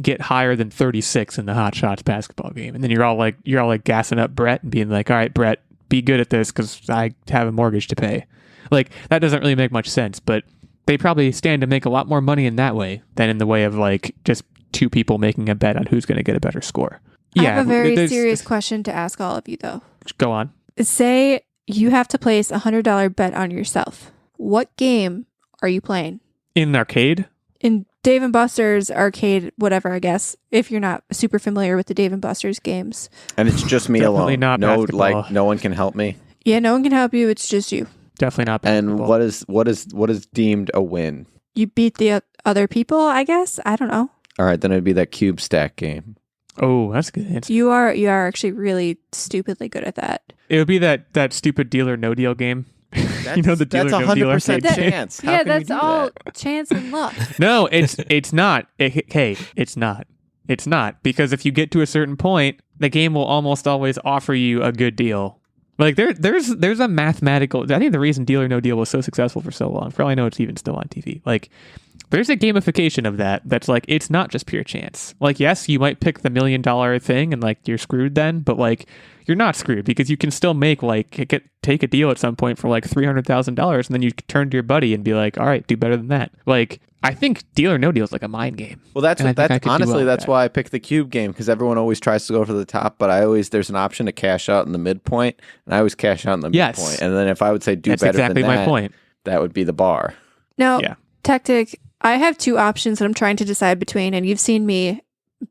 get higher than 36 in the Hot Shots basketball game. And then you're all like gassing up Brett and being like, all right, Brett, be good at this because I have a mortgage to pay. Like, that doesn't really make much sense, but they probably stand to make a lot more money in that way than in the way of like just two people making a bet on who's going to get a better score. I have a very serious question to ask all of you, though. Go on. Say you have to place a $100 bet on yourself. What game are you playing? In an arcade? In Dave & Buster's arcade, whatever, I guess, if you're not super familiar with the Dave & Buster's games. And it's just me Definitely alone. not No, basketball. like, no one can help me. Yeah, no one can help you. It's just you. Definitely not And basketball. what is deemed a win? You beat the other people, I guess. I don't know. All right, then it'd be that cube stack game. Oh, that's a good answer. You are actually really stupidly good at that. It would be that stupid Deal or No Deal game. You know, the Deal That's or No Deal 100% arcade game? chance. How Yeah, can you that's do all that? chance and luck. No, it's not. Hey, it's not. It's not, because if you get to a certain point, the game will almost always offer you a good deal. Like there's a mathematical. I think the reason Deal or No Deal was so successful for so long, for all I know, it's even still on TV. Like, there's a gamification of that. That's like, it's not just pure chance. Like, yes, you might pick the $1 million thing and like you're screwed then, but like you're not screwed because you can still make like take a deal at some point for like $300,000 and then you turn to your buddy and be like, all right, do better than that. Like, I think Deal or No Deal is like a mind game. Well, that's And I think I that's could do honestly well with that's that. why I picked the cube game, because everyone always tries to go for the top, but there's an option to cash out in the midpoint, and I always cash out in the Yes. midpoint. And then if I would say do That's better exactly than my that, point. that would be the bar. Now, Yeah. Techtic, I have two options that I'm trying to decide between, and you've seen me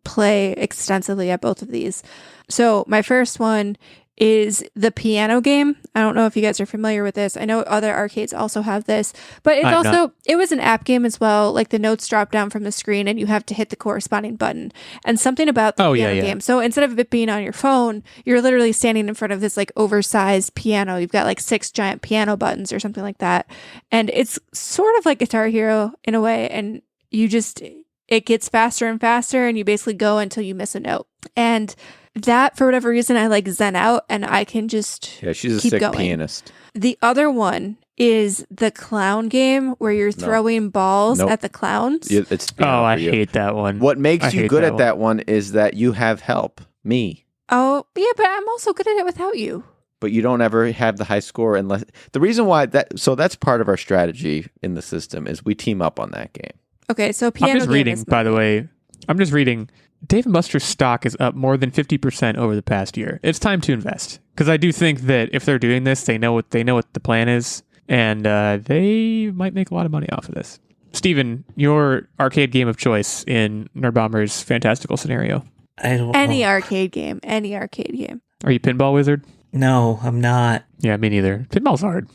play extensively at both of these. So my first one is the piano game. I don't know if you guys are familiar with this. I know other arcades also have this, but it's I'm also, not. it was an app game as well. Like, the notes drop down from the screen and you have to hit the corresponding button. And something about the piano game. So instead of it being on your phone, you're literally standing in front of this like oversized piano. You've got like 6 giant piano buttons or something like that. And it's sort of like Guitar Hero in a way. And it gets faster and faster, and you basically go until you miss a note. And that, for whatever reason, I like zen out and I can just Yeah, she's a keep sick going. pianist. The other one is the clown game where you're throwing balls Nope. at the clowns. It's Oh, piano I for you. hate that one. What makes I you hate good that at that one is that you have help, me. Oh, yeah, but I'm also good at it without you. But you don't ever have the high score unless the reason why that's part of our strategy in the system is we team up on that game. Okay, so piano I'm just game reading, is by the way. I'm just reading. Dave & Buster's stock is up more than 50% over the past year. It's time to invest, because I do think that if they're doing this, they know what the plan is, and they might make a lot of money off of this. Steven, your arcade game of choice in Nerdbomber's fantastical scenario. I don't any know. arcade game. Are you Pinball Wizard? No, I'm not. Yeah, me neither. Pinball's hard.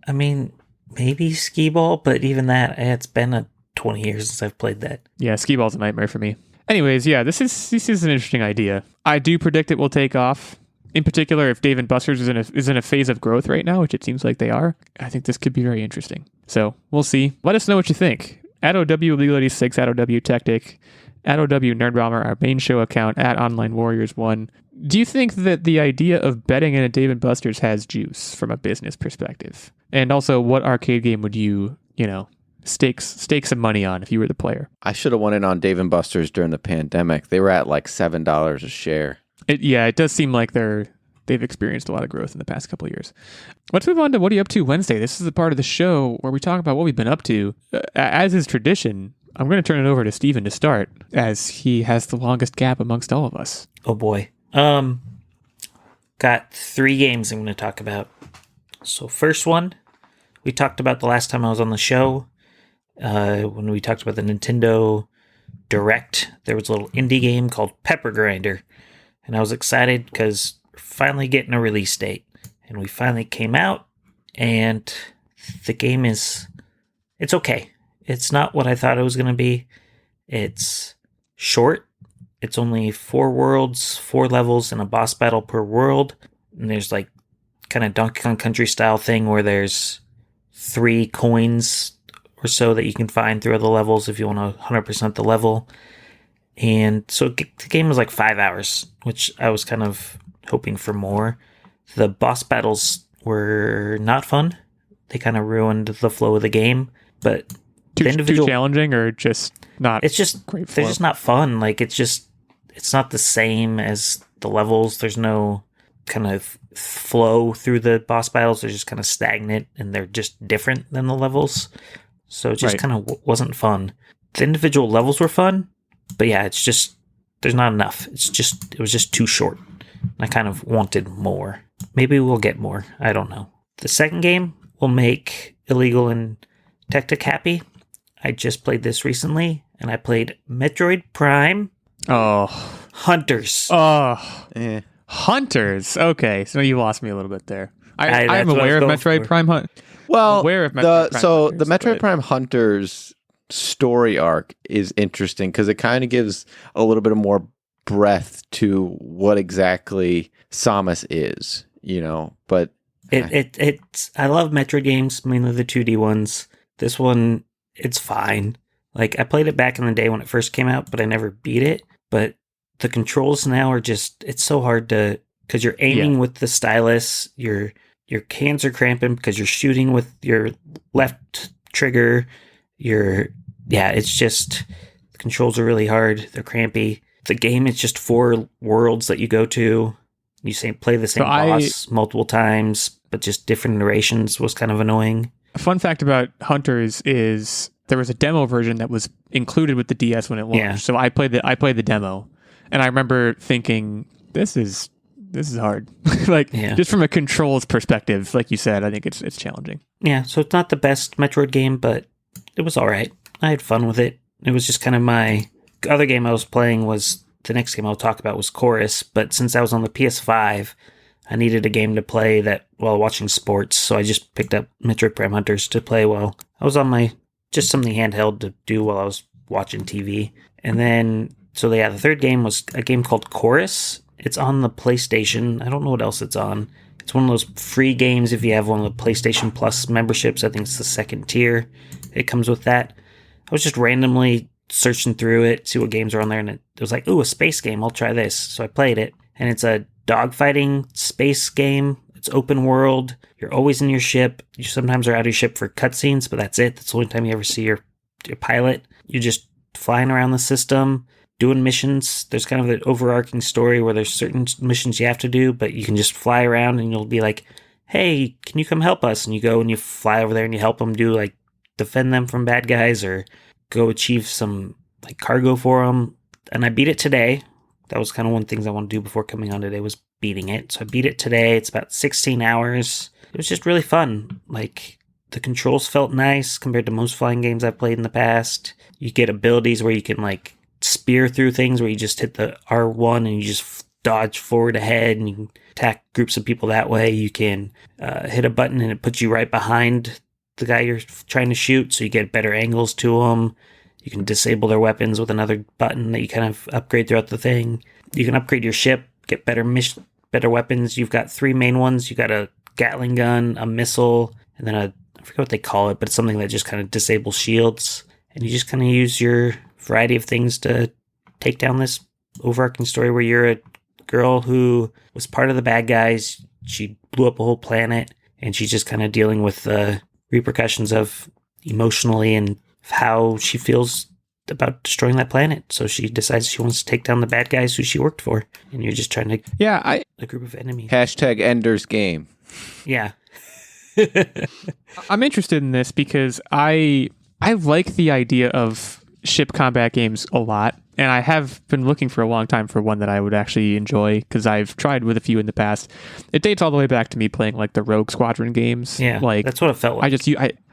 I mean, maybe skee ball, but even that, it's been 20 years since I've played that. Yeah, skee ball's a nightmare for me. Anyways, yeah, this is an interesting idea. I do predict it will take off. In particular, if Dave & Buster's is in a phase of growth right now, which it seems like they are, I think this could be very interesting. So we'll see. Let us know what you think. At OW Illeagle86, at OW Techtic, at OW Nerdbomber, our main show account, at Online Warriors 1. Do you think that the idea of betting in a Dave & Buster's has juice from a business perspective? And also, what arcade game would you stake some money on if you were the player? I should have won it on Dave & Buster's during the pandemic. They were at like $7 a share. It does seem like they're they've experienced a lot of growth in the past couple of years. Let's move on to What Are You Up To Wednesday. This is the part of the show where we talk about what we've been up to. As is tradition, I'm going to turn it over to Steven to start, as he has the longest gap amongst all of us. Oh boy. Got 3 games I'm going to talk about. So first one, we talked about the last time I was on the show. When we talked about the Nintendo Direct, there was a little indie game called Pepper Grinder. And I was excited because we're finally getting a release date. And we finally came out, and the game it's okay. It's not what I thought it was going to be. It's short. It's only 4 worlds, 4 levels, and a boss battle per world. And there's like kind of Donkey Kong Country style thing where there's 3 coins or so that you can find throughout the levels if you want to 100% the level. And so the game was like 5 hours, which I was kind of hoping for more. The boss battles were not fun. They kind of ruined the flow of the game. But Too challenging, or just not? It's just great they're flow? just not fun. Like it's not the same as the levels. There's no kind of flow through the boss battles. They're just kind of stagnant, and they're just different than the levels. So it just kind of wasn't fun. The individual levels were fun, but yeah, it's just there's not enough. It was just too short. And I kind of wanted more. Maybe we'll get more. I don't know. The second game will make Illeagle and Techtic happy. I just played this recently, and I played Metroid Prime Hunters. Hunters. Okay, so you lost me a little bit there. I'm that's what I aware of was going Metroid for. Prime Hunt. Well, Aware of Metroid Prime the Hunters, Metroid but- Prime Hunters story arc is interesting because it kind of gives a little bit of more breadth to what exactly Samus is, but It's I love Metroid games, mainly the 2D ones. This one, it's fine. Like, I played it back in the day when it first came out, but I never beat it. But the controls now are just, it's so hard to, because you're aiming with the stylus, your hands are cramping because you're shooting with your left trigger. It's just, the controls are really hard. They're crampy. The game is just 4 worlds that you go to. You play the same boss multiple times, but just different iterations was kind of annoying. A fun fact about Hunters is there was a demo version that was included with the DS when it launched. Yeah. So I played the demo, and I remember thinking, this is hard. Just from a controls perspective, like you said, I think it's challenging. Yeah, so it's not the best Metroid game, but it was all right. I had fun with it. It was just kind of my other game I was playing was the next game I'll talk about was Chorus, but since I was on the PS5, I needed a game to play that while watching sports, so I just picked up Metroid Prime Hunters to play while I was on just something handheld to do while I was watching TV. And then, the third game was a game called Chorus. It's on the PlayStation. I don't know what else it's on. It's one of those free games if you have one of the PlayStation Plus memberships. I think it's the second tier. It comes with that. I was just randomly searching through it, see what games are on there, and it was like, ooh, a space game. I'll try this. So I played it, and it's a dogfighting space game. It's open world. You're always in your ship. You sometimes are out of your ship for cutscenes, but that's it. That's the only time you ever see your pilot. You're just flying around the system, doing missions. There's kind of an overarching story where there's certain missions you have to do, but you can just fly around and you'll be like, hey, can you come help us? And you go and you fly over there and you help them defend them from bad guys or go achieve some cargo for them. And I beat it today. That was kind of one of the things I want to do before coming on today was beating it. So I beat it today. It's about 16 hours. It was just really fun. The controls felt nice compared to most flying games I've played in the past. You get abilities where you can spear through things where you just hit the R1 and you just dodge forward ahead and you can attack groups of people that way. You can hit a button and it puts you right behind the guy you're trying to shoot, so you get better angles to them. You can disable their weapons with another button that you kind of upgrade throughout the thing. You can upgrade your ship, get better weapons. You've got 3 main ones. You got a Gatling gun, a missile, and then I forget what they call it, but it's something that just kind of disables shields. And you just kind of use your variety of things to take down this overarching story where you're a girl who was part of the bad guys. She blew up a whole planet, and she's just kind of dealing with the repercussions of emotionally and how she feels about destroying that planet. So she decides she wants to take down the bad guys who she worked for. And you're just trying to a group of enemies. Hashtag Ender's Game. Yeah. I'm interested in this because I like the idea of ship combat games a lot. And I have been looking for a long time for one that I would actually enjoy because I've tried with a few in the past. It dates all the way back to me playing like the Rogue Squadron games. Yeah, like that's what it felt like.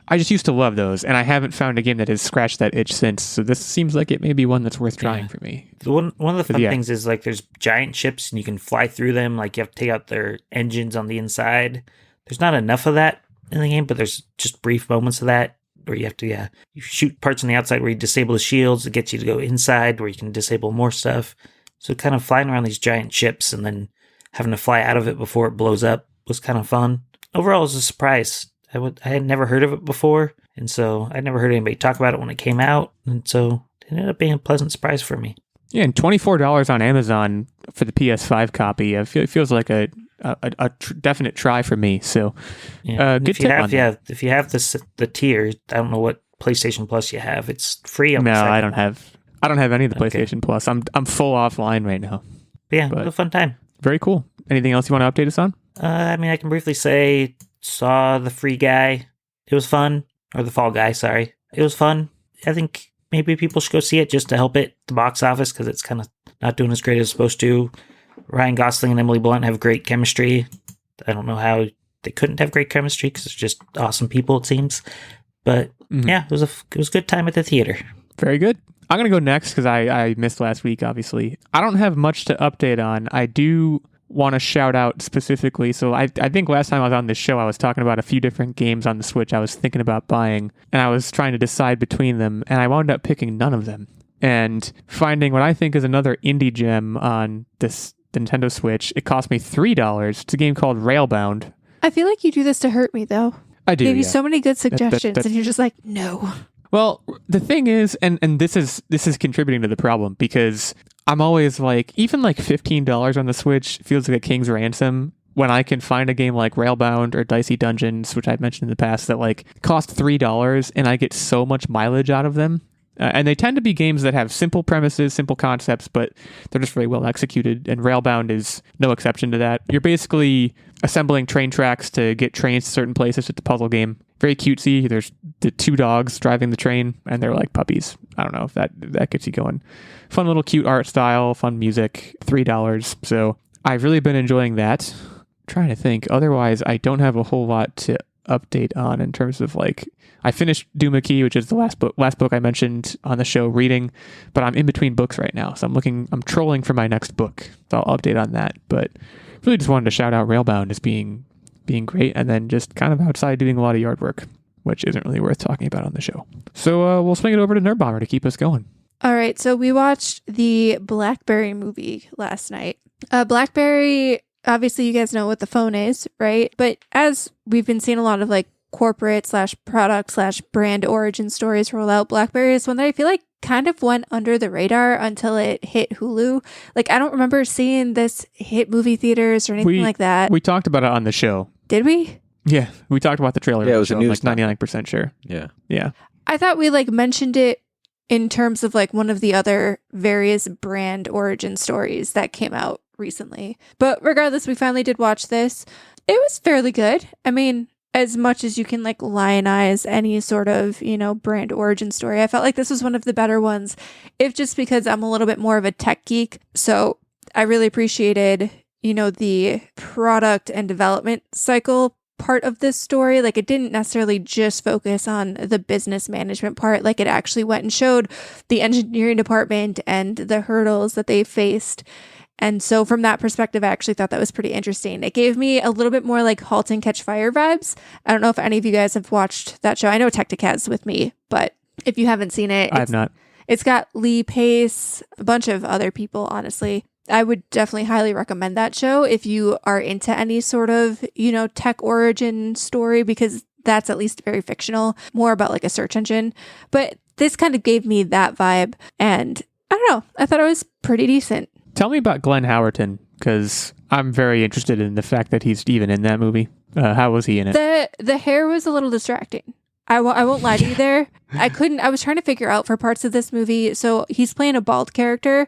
I just used to love those, and I haven't found a game that has scratched that itch since. So this seems like it may be one that's worth trying for me. One of the fun things is like there's giant ships and you can fly through them. Like you have to take out their engines on the inside. There's not enough of that in the game, but there's just brief moments of that. Where you have to, you shoot parts on the outside where you disable the shields. It gets you to go inside where you can disable more stuff. So kind of flying around these giant ships and then having to fly out of it before it blows up was kind of fun. Overall, it was a surprise. I had never heard of it before, and so I'd never heard anybody talk about it when it came out, and so it ended up being a pleasant surprise for me. Yeah, and $24 on Amazon for the PS5 copy. It feels like a definite try for me. So, good tip on that. If you have the tier, I don't know what PlayStation Plus you have. It's free. On I don't have any of the PlayStation Plus. I'm full offline right now. But it was a fun time. Very cool. Anything else you want to update us on? I can briefly say saw the Free Guy. It was fun, or the Fall Guy. Sorry, it was fun. I think maybe people should go see it just to help it the box office because it's kind of not doing as great as it's supposed to. Ryan Gosling and Emily Blunt have great chemistry. I don't know how they couldn't have great chemistry because they're just awesome people, it seems. But it was a good time at the theater. Very good. I'm going to go next because I missed last week, obviously. I don't have much to update on. I do want to shout out specifically. So I think last time I was on this show, I was talking about a few different games on the Switch I was thinking about buying, and I was trying to decide between them, and I wound up picking none of them. And finding what I think is another indie gem on this Nintendo Switch. It cost me $3. It's a game called Railbound. I feel like you do this to hurt me, though. I do. Gave you so many good suggestions, and you're just like, no. Well, the thing is, and this is contributing to the problem because I'm always like, even like $15 on the Switch feels like a king's ransom when I can find a game like Railbound or Dicey Dungeons, which I've mentioned in the past, that like cost $3 and I get so much mileage out of them. And they tend to be games that have simple premises, simple concepts, but they're just very well executed. And Railbound is no exception to that. You're basically assembling train tracks to get trains to certain places. It's a puzzle game. Very cutesy. There's the two dogs driving the train, and they're like puppies. I don't know if that gets you going. Fun little cute art style, fun music, $3. So I've really been enjoying that. I'm trying to think. Otherwise, I don't have a whole lot to update on in terms of like, I finished Duma Key, which is the last book I mentioned on the show reading, but I'm in between books right now. So I'm trolling for my next book. So I'll update on that. But really just wanted to shout out Railbound as being great, and then just kind of outside doing a lot of yard work, which isn't really worth talking about on the show. So we'll swing it over to Nerdbomber to keep us going. All right. So we watched the Blackberry movie last night. Blackberry, obviously you guys know what the phone is, right? But as we've been seeing a lot of like corporate / product / brand origin stories roll out, Blackberry is one that I feel like kind of went under the radar until it hit Hulu. Like, I don't remember seeing this hit movie theaters or anything like that. We talked about it on the show. Did we? Yeah, we talked about the trailer. Yeah, it was a news like 99% sure. Yeah. I thought we like mentioned it in terms of like one of the other various brand origin stories that came out recently. But regardless, we finally did watch this. It was fairly good. I mean, as much as you can like lionize any sort of, brand origin story, I felt like this was one of the better ones, if just because I'm a little bit more of a tech geek. So I really appreciated, the product and development cycle part of this story. Like, it didn't necessarily just focus on the business management part. Like, it actually went and showed the engineering department and the hurdles that they faced. And so from that perspective, I actually thought that was pretty interesting. It gave me a little bit more like Halt and Catch Fire vibes. I don't know if any of you guys have watched that show. I know Techtic has with me, but if you haven't seen it, I have not. It's got Lee Pace, a bunch of other people, honestly. I would definitely highly recommend that show if you are into any sort of, tech origin story, because that's at least very fictional, more about like a search engine. But this kind of gave me that vibe. And I don't know, I thought it was pretty decent. Tell me about Glenn Howerton, because I'm very interested in the fact that he's even in that movie. How was he in it? The hair was a little distracting. I won't lie to you there. I was trying to figure out for parts of this movie. So he's playing a bald character,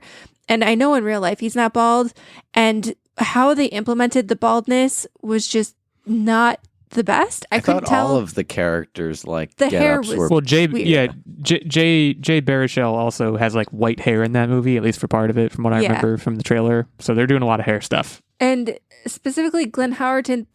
and I know in real life he's not bald, and how they implemented the baldness was just not the best. I couldn't thought tell. all of the characters like The hair get-ups was- were Well, Jay weird. Baruchel also has like white hair in that movie, at least for part of it, from what I Yeah. remember from the trailer. So they're doing a lot of hair stuff. And specifically Glenn Howerton,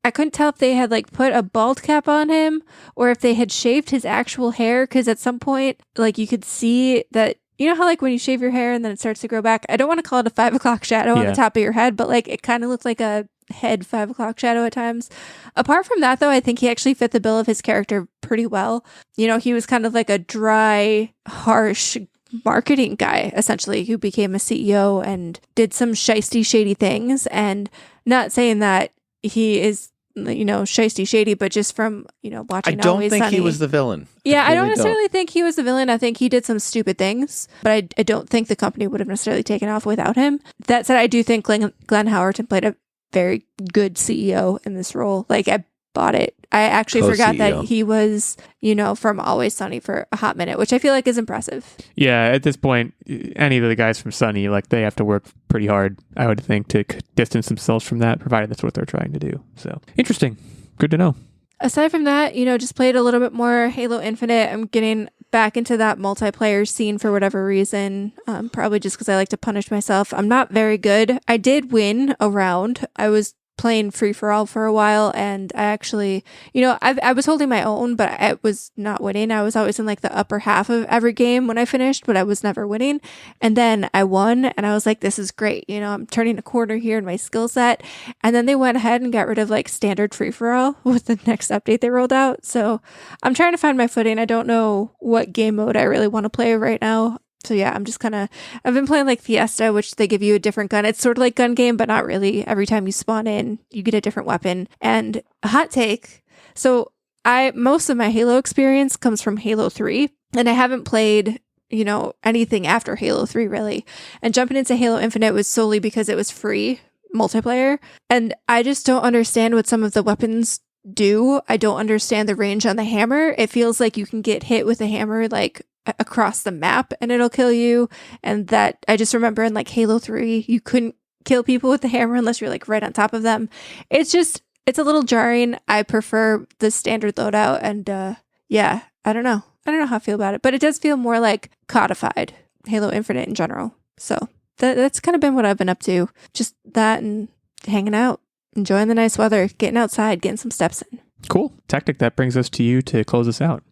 I couldn't tell if they had like put a bald cap on him or if they had shaved his actual hair, because at some point like you could see that, you know how like when you shave your hair and then it starts to grow back. I don't want to call it a 5 o'clock shadow on Yeah. the top of your head, but like it kind of looked like a head 5 o'clock shadow at times. Apart from that though, I think he actually fit the bill of his character pretty well. You know, he was kind of like a dry, harsh marketing guy essentially, who became a CEO and did some shisty shady things. And not saying that he is, you know, shisty shady, but just from, you know, I watching don't Always think Sunny. he was the villain. Yeah, I don't really necessarily think he was the villain. I think he did some stupid things, but I don't think the company would have necessarily taken off without him. That said, I do think Glenn Howerton played a very good CEO in this role. Like, I bought it. I actually forgot that Co-CEO. he was, you know, from Always Sunny for a hot minute, which I feel like is impressive. Yeah, at this point, any of the guys from Sunny, like they have to work pretty hard, I would think, to distance themselves from that, provided that's what they're trying to do. So interesting. Good to know. Aside from that, you know, just played a little bit more Halo Infinite. I'm getting back into that multiplayer scene for whatever reason. Probably just because I like to punish myself. I'm not very good. I did win a round. I was playing free for all for a while, and I actually, you know, I was holding my own, but I was not winning. I was always in like the upper half of every game when I finished, but I was never winning. And then I won, and I was like, this is great. You know, I'm turning a corner here in my skill set. And then they went ahead and got rid of like standard free for all with the next update they rolled out. So I'm trying to find my footing. I don't know what game mode I really want to play right now. So yeah, I'm just I've been playing like Fiesta, which they give you a different gun. It's sort of like gun game, but not really. Every time you spawn in, you get a different weapon. And a hot take. So most of my Halo experience comes from Halo 3, and I haven't played, you know, anything after Halo 3 really. And jumping into Halo Infinite was solely because it was free multiplayer. And I just don't understand what some of the weapons do. I don't understand the range on the hammer. It feels like you can get hit with a hammer like across the map and it'll kill you. And that I just remember in like Halo 3, you couldn't kill people with the hammer unless you're like right on top of them. It's a little jarring. I prefer the standard loadout, and yeah, I don't know how I feel about it, but it does feel more like codified Halo Infinite in general. So that's kind of been what I've been up to. Just that and hanging out, enjoying the nice weather, getting outside, getting some steps in. Cool. Techtic, that brings us to you to close us out.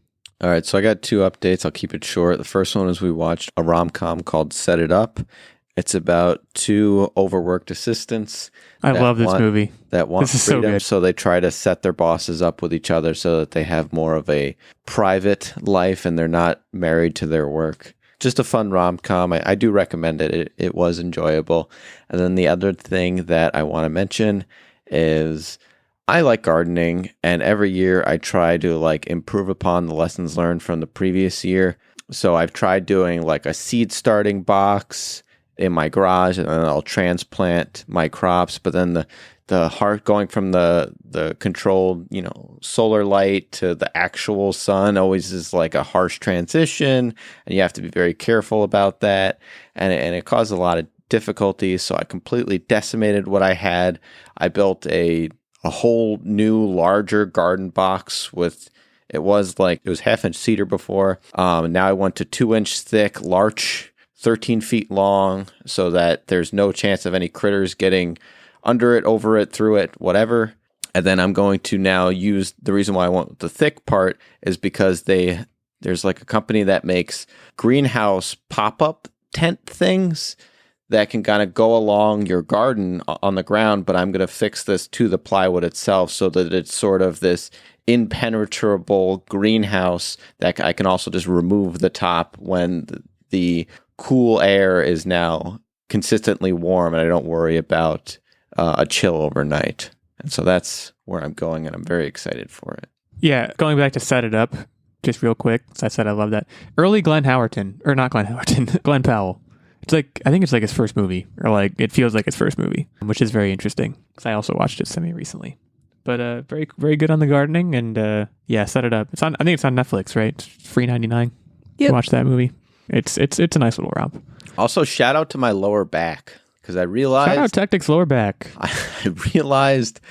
All right, so I got 2 updates. I'll keep it short. The first one is we watched a rom-com called Set It Up. It's about 2 overworked assistants. I that love this want- movie. That want This is so freedom, good. so they try to set their bosses up with each other so that they have more of a private life and they're not married to their work. Just a fun rom-com. I do recommend it. It was enjoyable. And then the other thing that I want to mention is I like gardening, and every year I try to like improve upon the lessons learned from the previous year. So I've tried doing like a seed starting box in my garage, and then I'll transplant my crops. But then the heart going from the controlled, you know, solar light to the actual sun always is like a harsh transition, and you have to be very careful about that. And it caused a lot of difficulties. So I completely decimated what I had. I built a whole new larger garden box with, it was 1/2 inch cedar before. Now I went to 2-inch thick larch, 13 feet long, so that there's no chance of any critters getting under it, over it, through it, whatever. And then I'm going to now use, the reason why I want the thick part is because there's like a company that makes greenhouse pop-up tent things that can kind of go along your garden on the ground, but I'm going to fix this to the plywood itself so that it's sort of this impenetrable greenhouse that I can also just remove the top when the cool air is now consistently warm and I don't worry about a chill overnight. And so that's where I'm going, and I'm very excited for it. Yeah, going back to Set It Up, just real quick, as I said, I love that. Early Glenn Howerton, or not Glenn Howerton, Glenn Powell. It's like, I think it's like his first movie, or like, it feels like his first movie, which is very interesting, because I also watched it semi-recently. But very very good on the gardening, and yeah, set it up. I think it's on Netflix, right? It's free 99. Yep. Watch that movie. It's a nice little romp. Also, shout out to my lower back because I realized Shout out Techtic's lower back. I realized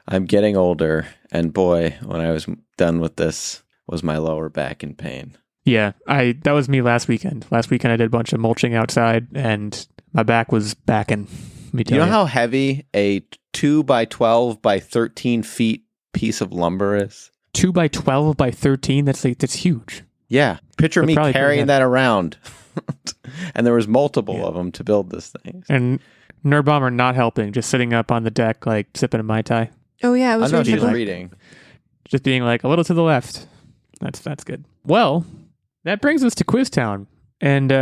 I'm getting older, and boy, when I was done with this, was my lower back in pain. Yeah, that was me last weekend. Last weekend I did a bunch of mulching outside, and my back was backing. Let me tell You know how heavy a 2 by 12 by 13 feet piece of lumber is? 2 by 12 by 13. That's huge. Yeah. Picture They're me probably carrying pretty that around. And there was multiple of them to build this thing. And Nerdbomber not helping, just sitting up on the deck, like sipping a Mai Tai. Oh yeah, I I was know reading she's the book. reading. Just being like a little to the left. That's good. Well, that brings us to Quiz Town. And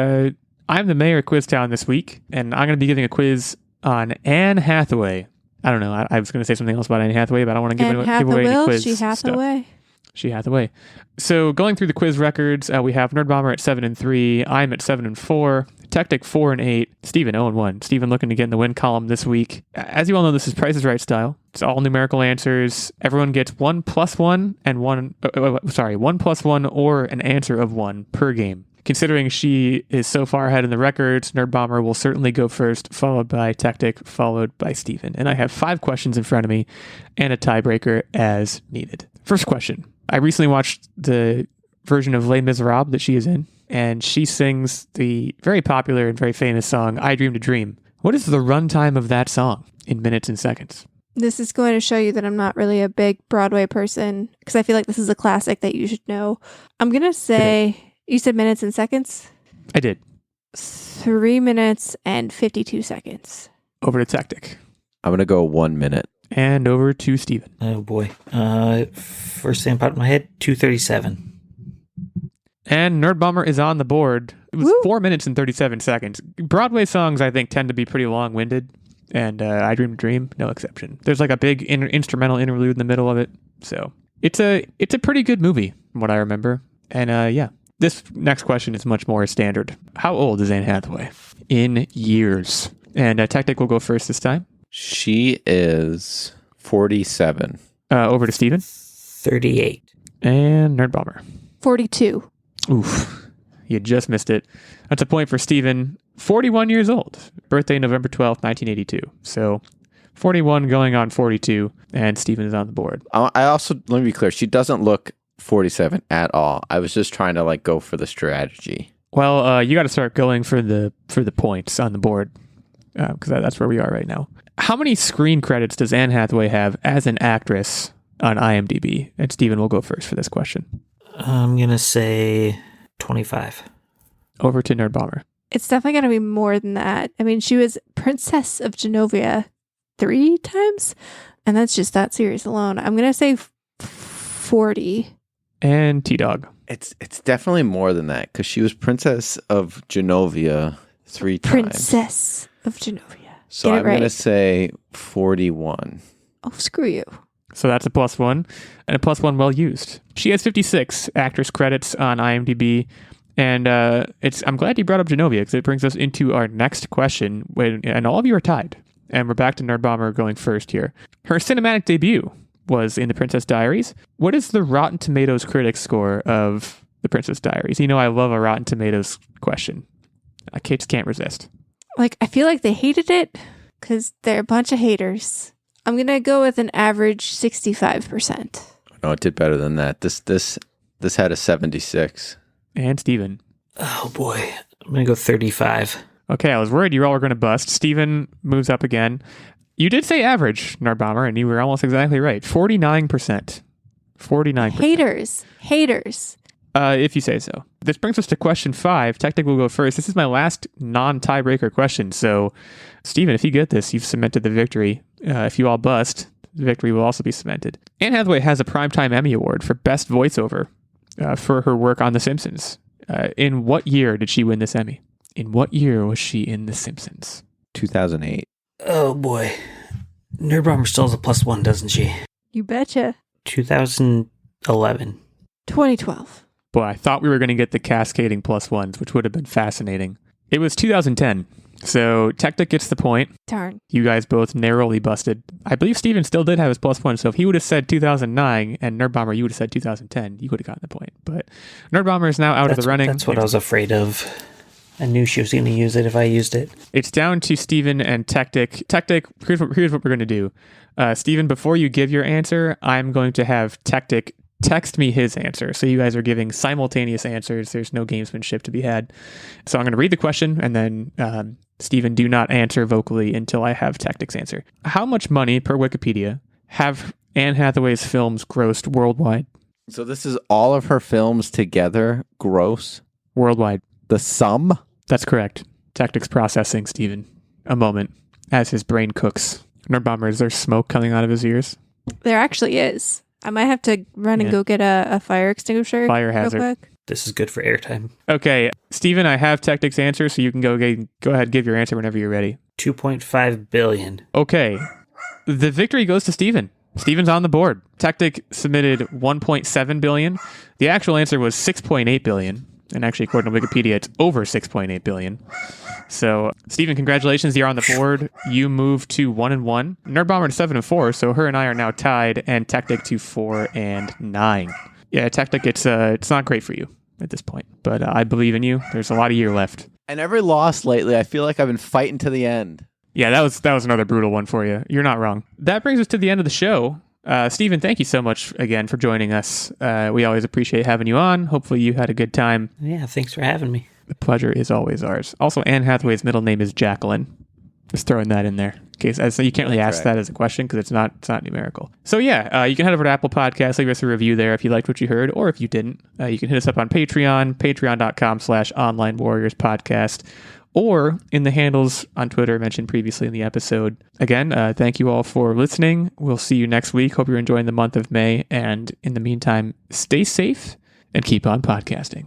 I'm the mayor of Quiz Town this week, and I'm going to be giving a quiz on Ann Hathaway. I don't know. I was going to say something else about Anne Hathaway, but I don't want to give away any quiz She stuff. Hathaway. She Hathaway. So going through the quiz records, we have Nerdbomber at 7-3. I'm at 7-4. Techtic 4-8. Steven 0-1. Steven looking to get in the win column this week. As you all know, this is Price is Right style. It's all numerical answers. Everyone gets 1 + 1 and 1 + 1 or an answer of 1 per game. Considering she is so far ahead in the records, Nerdbomber will certainly go first, followed by Techtic, followed by Steven. And I have 5 questions in front of me and a tiebreaker as needed. First question. I recently watched the version of Les Miserables that she is in, and she sings the very popular and very famous song, I Dreamed a Dream. What is the runtime of that song in minutes and seconds? This is going to show you that I'm not really a big Broadway person because I feel like this is a classic that you should know. I'm going to say, you said minutes and seconds? I did. 3 minutes and 52 seconds. Over to Techtic. I'm going to go 1 minute. And over to Steven. Oh boy. First thing popped in my head, 2:37. And Nerdbomber is on the board. It was Woo. 4 minutes and 37 seconds. Broadway songs, I think, tend to be pretty long-winded. And I Dreamed a Dream, no exception. There's like a big instrumental interlude in the middle of it. So it's a pretty good movie, from what I remember. And yeah, this next question is much more standard. How old is Anne Hathaway? In years. And Techtic will go first this time. She is 47. Over to Steven. 38. And Nerdbomber. 42. Oof. You just missed it. That's a point for Steven. 41 years old. Birthday November 12th, 1982. So 41 going on 42. And Steven is on the board. I also, let me be clear, she doesn't look 47 at all. I was just trying to go for the strategy. Well, you got to start going for the points on the board. Because that's where we are right now. How many screen credits does Anne Hathaway have as an actress on IMDb? And Steven will go first for this question. I'm going to say 25. Over to Nerdbomber. It's definitely going to be more than that. I mean, she was Princess of Genovia 3 times, and that's just that series alone. I'm going to say 40. And T-Dog. It's definitely more than that because she was Princess of Genovia 3 times. Princess of Genovia. So Get it I'm going to right. say 41. Oh, screw you. So that's a +1, and a +1 well used. She has 56 actress credits on IMDb, and I'm glad you brought up Genovia because it brings us into our next question, and all of you are tied. And we're back to Nerdbomber going first here. Her cinematic debut was in The Princess Diaries. What is the Rotten Tomatoes critics score of The Princess Diaries? You know I love a Rotten Tomatoes question. I just can't resist. I feel like they hated it because they're a bunch of haters. I'm going to go with an average 65%. No, it did better than that. This had a 76. And Steven. Oh boy. I'm going to go 35. Okay, I was worried you all were going to bust. Steven moves up again. You did say average, Nerdbomber, and you were almost exactly right. 49%. 49%. Haters. If you say so. This brings us to question 5. Techtic will go first. This is my last non-tiebreaker question. So, Steven, if you get this, you've cemented the victory. If you all bust, the victory will also be cemented. Anne Hathaway has a Primetime Emmy Award for Best Voiceover for her work on The Simpsons. In what year did she win this Emmy? In what year was she in The Simpsons? 2008. Oh boy. Nerdbomber still has a +1, doesn't she? You betcha. 2011. 2012. Boy, I thought we were going to get the cascading +1s, which would have been fascinating. It was 2010. So Techtic gets the point. Darn. You guys both narrowly busted. I believe Steven still did have his +1. So if he would have said 2009 and Nerdbomber, you would have said 2010, you would have gotten the point. But Nerdbomber is now out of the running. That's what I was afraid of. I knew she was going to use it if I used it. It's down to Steven and Techtic. Techtic, here's what we're going to do. Steven, before you give your answer, I'm going to have Techtic text me his answer. So you guys are giving simultaneous answers. There's no gamesmanship to be had. So I'm going to read the question, and then Steven, do not answer vocally until I have Techtic's answer. How much money, per Wikipedia, have Anne Hathaway's films grossed worldwide? So this is all of her films together, gross? Worldwide. The sum? That's correct. Techtic's processing, Steven. A moment, as his brain cooks. Nerdbomber, is there smoke coming out of his ears? There actually is. I might have to run and go get a fire extinguisher. Fire hazard. Real quick. This is good for airtime. Okay, Steven, I have Techtic's answer, so you can go ahead, give your answer whenever you're ready. 2.5 billion. Okay, the victory goes to Steven. Steven's on the board. Techtic submitted 1.7 billion. The actual answer was 6.8 billion. And actually, according to Wikipedia, it's over 6.8 billion. So, Steven, congratulations. You're on the board. You move to 1-1. Nerdbomber to 7-4. So her and I are now tied, and Techtic to 4-9. Yeah, Techtic, it's not great for you at this point, but I believe in you. There's a lot of year left. And every loss lately, I feel like I've been fighting to the end. Yeah, that was another brutal one for you. You're not wrong. That brings us to the end of the show. Steven, thank you so much again for joining us. We always appreciate having you on. Hopefully you had a good time. Yeah, thanks for having me. The pleasure is always ours. Also, Anne Hathaway's middle name is Jacqueline. Just throwing that in there. In case, you can't really ask that as a question because it's not numerical. So yeah, you can head over to Apple Podcasts, leave us a review there if you liked what you heard, or if you didn't. You can hit us up on Patreon, patreon.com/onlinewarriorspodcast, or in the handles on Twitter mentioned previously in the episode. Again, thank you all for listening. We'll see you next week. Hope you're enjoying the month of May. And in the meantime, stay safe and keep on podcasting.